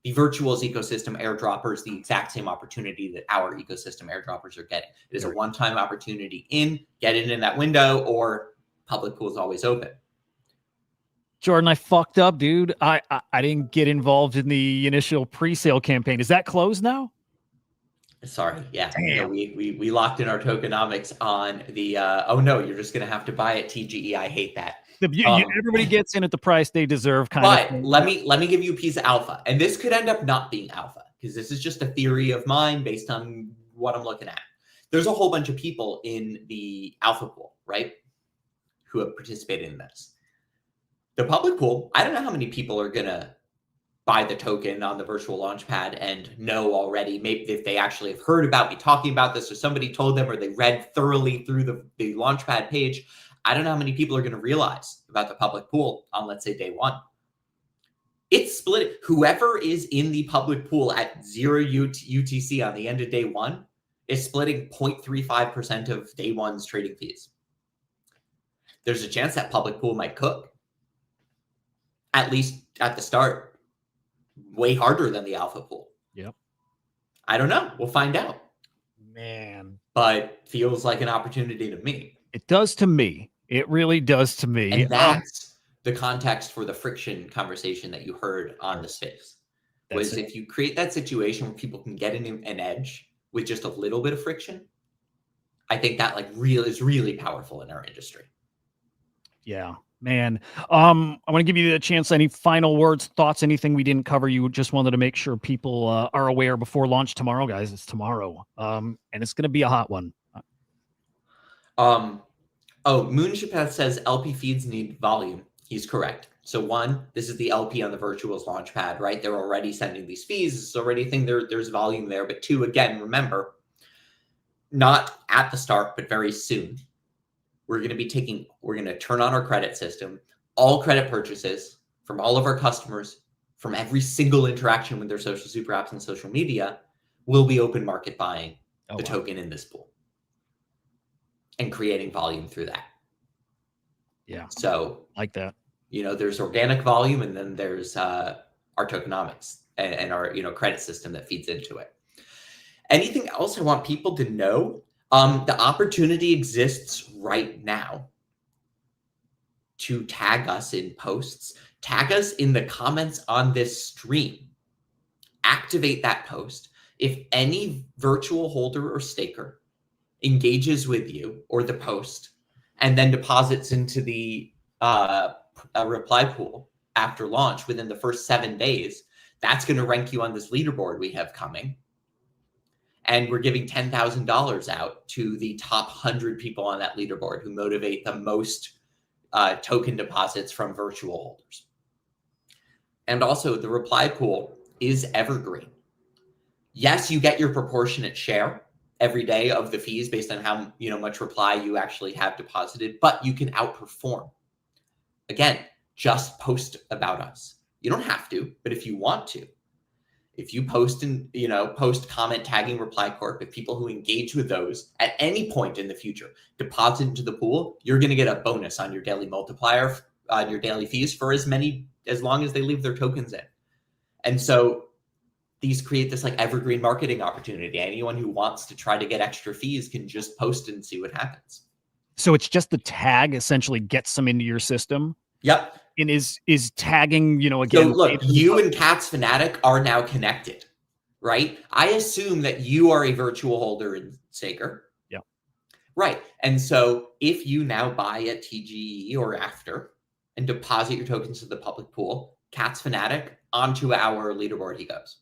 the virtuals ecosystem airdroppers the exact same opportunity that our ecosystem airdroppers are getting. It is a one-time opportunity get it in that window, or public pool is always open. Jordan, I fucked up, dude. I didn't get involved in the initial pre-sale campaign. Is that closed now? Sorry, yeah. We locked in our tokenomics on the, oh no, you're just going to have to buy it, TGE. I hate that. Everybody gets in at the price they deserve, kind of. But let me give you a piece of alpha. And this could end up not being alpha, because this is just a theory of mine based on what I'm looking at. There's a whole bunch of people in the alpha pool, right, who have participated in this. The public pool, I don't know how many people are going to buy the token on the virtual launchpad and know already, maybe if they actually have heard about me talking about this, or somebody told them, or they read thoroughly through the launchpad page. I don't know how many people are going to realize about the public pool on, let's say, day one. It's split. Whoever is in the public pool at 0 UTC on the end of day one is splitting 0.35% of day one's trading fees. There's a chance that public pool might cook, at least at the start, way harder than the alpha pool. Yep. I don't know. We'll find out. Man. But feels like an opportunity to me. It does to me. It really does to me. And that's the context for the friction conversation that you heard on the space. Was if you create that situation where people can get an edge with just a little bit of friction, I think that like is really powerful in our industry. Yeah, man. I want to give you a chance. Any final words, thoughts, anything we didn't cover? You just wanted to make sure people are aware before launch tomorrow, guys. It's tomorrow. And it's going to be a hot one. Moonshipeth says LP feeds need volume. He's correct. So one, this is the LP on the Virtuals Launchpad, right? They're already sending these fees. It's already a thing. There's volume there. But two, again, remember, not at the start, but very soon, we're going to turn on our credit system. All credit purchases from all of our customers, from every single interaction with their social super apps and social media, will be open market buying the token in this pool and creating volume through that. Yeah. So like that. There's organic volume, and then there's our tokenomics and our credit system that feeds into it. Anything else I want people to know? The opportunity exists right now to tag us in posts, tag us in the comments on this stream, activate that post. If any virtual holder or staker engages with you or the post and then deposits into the a reply pool after launch within the first 7 days, that's going to rank you on this leaderboard we have coming. And we're giving $10,000 out to the top 100 people on that leaderboard who motivate the most token deposits from virtual holders. And also, the reply pool is evergreen. Yes, you get your proportionate share every day of the fees based on how much reply you actually have deposited, but you can outperform. Again, just post about us. You don't have to, but if you want to, if you post comment tagging ReplyCorp, if people who engage with those at any point in the future deposit into the pool, you're going to get a bonus on your daily multiplier, on your daily fees for as long as they leave their tokens in. And so these create this like evergreen marketing opportunity. Anyone who wants to try to get extra fees can just post and see what happens. So it's just the tag essentially gets them into your system. Yep. And is tagging, again. So look, you and Cats Fanatic are now connected, right? I assume that you are a virtual holder in Staker. Yeah. Right. And so if you now buy at TGE or after and deposit your tokens to the public pool, Cats Fanatic onto our leaderboard he goes.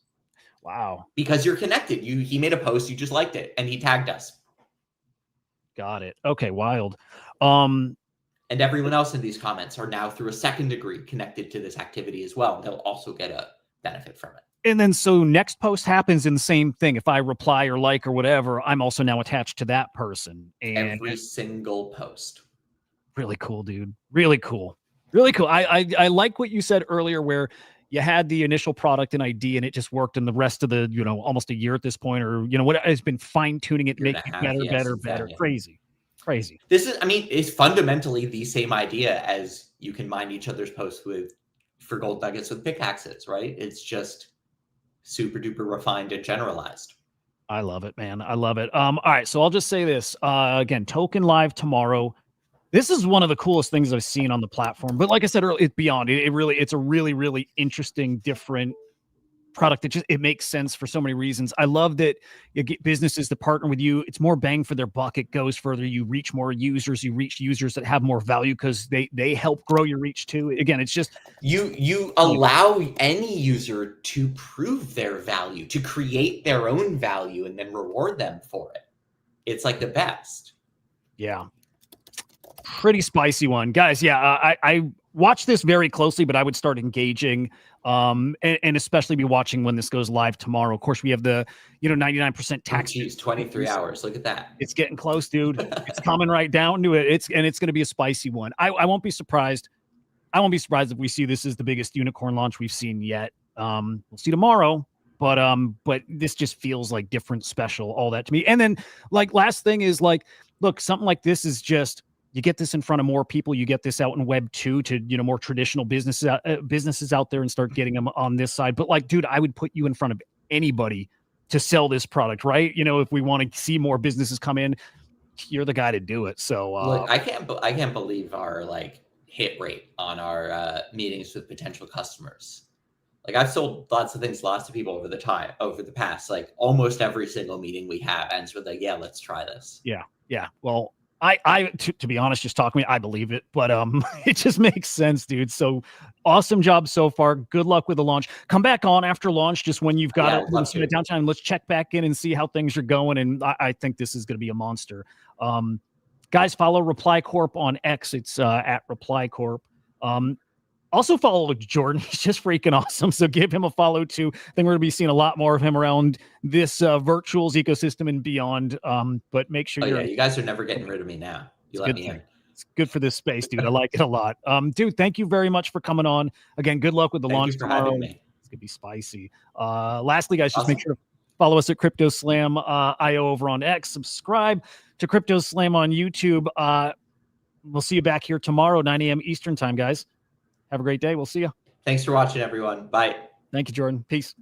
Wow. Because you're connected. He made a post, you just liked it, and he tagged us. Got it. Okay, wild. And everyone else in these comments are now through a second degree connected to this activity as well. They'll also get a benefit from it. And then so next post happens in the same thing. If I reply or like or whatever, I'm also now attached to that person. And every single post. Really cool, dude. Really cool. Really cool. I like what you said earlier where you had the initial product and ID and it just worked, and the rest of the, almost a year at this point, or, what has been fine tuning it, making it better. Crazy. This is, it's fundamentally the same idea as you can mine each other's posts for gold nuggets with pickaxes, right? It's just super duper refined and generalized. I love it, man. I love it. All right. So I'll just say this again, token live tomorrow. This is one of the coolest things I've seen on the platform. But like I said earlier, it's beyond. It's a really, really interesting, different product. It makes sense for so many reasons. I love that you get businesses to partner with you. It's more bang for their buck. It goes further. You reach more users. You reach users that have more value because they help grow your reach too. Again, it's just you allow any user to prove their value, to create their own value, and then reward them for it. It's like the best. Yeah. Pretty spicy one, guys. Yeah, I watch this very closely, but I would start engaging, and especially be watching when this goes live tomorrow. Of course, we have the 99% tax. 23 hours. Look at that. It's getting close, dude. It's coming right down to it. It's going to be a spicy one. I won't be surprised. I won't be surprised if we see this as the biggest unicorn launch we've seen yet. We'll see tomorrow. But this just feels like different, special, all that to me. And then like last thing is like, look, something like this is just. You get this in front of more people. You get this out in Web 2 to, more traditional businesses out there and start getting them on this side. But like, dude, I would put you in front of anybody to sell this product, right? If we want to see more businesses come in, you're the guy to do it. So look, I can't believe our hit rate on our meetings with potential customers. Like I've sold lots of things to lots of people over the past, like almost every single meeting we have ends with like, yeah, let's try this. Yeah. Yeah. Well, to be honest, just talk to me. I believe it, but it just makes sense, dude. So awesome job so far. Good luck with the launch. Come back on after launch, just when you've got a little bit of downtime. Let's check back in and see how things are going. And I think this is going to be a monster. Guys, follow ReplyCorp on X. It's at ReplyCorp. Also follow Jordan. He's just freaking awesome. So give him a follow too. I think we're going to be seeing a lot more of him around this virtuals ecosystem and beyond. But make sure you guys are never getting rid of me now. You let me in. It's good for this space, dude. I like it a lot. Dude, thank you very much for coming on. Again, good luck with the launch tomorrow. Having me. It's going to be spicy. Lastly, guys, just make sure to follow us at CryptoSlam IO over on X. Subscribe to CryptoSlam on YouTube. We'll see you back here tomorrow, 9 a.m. Eastern time, guys. Have a great day. We'll see you. Thanks for watching, everyone. Bye. Thank you, Jordan. Peace.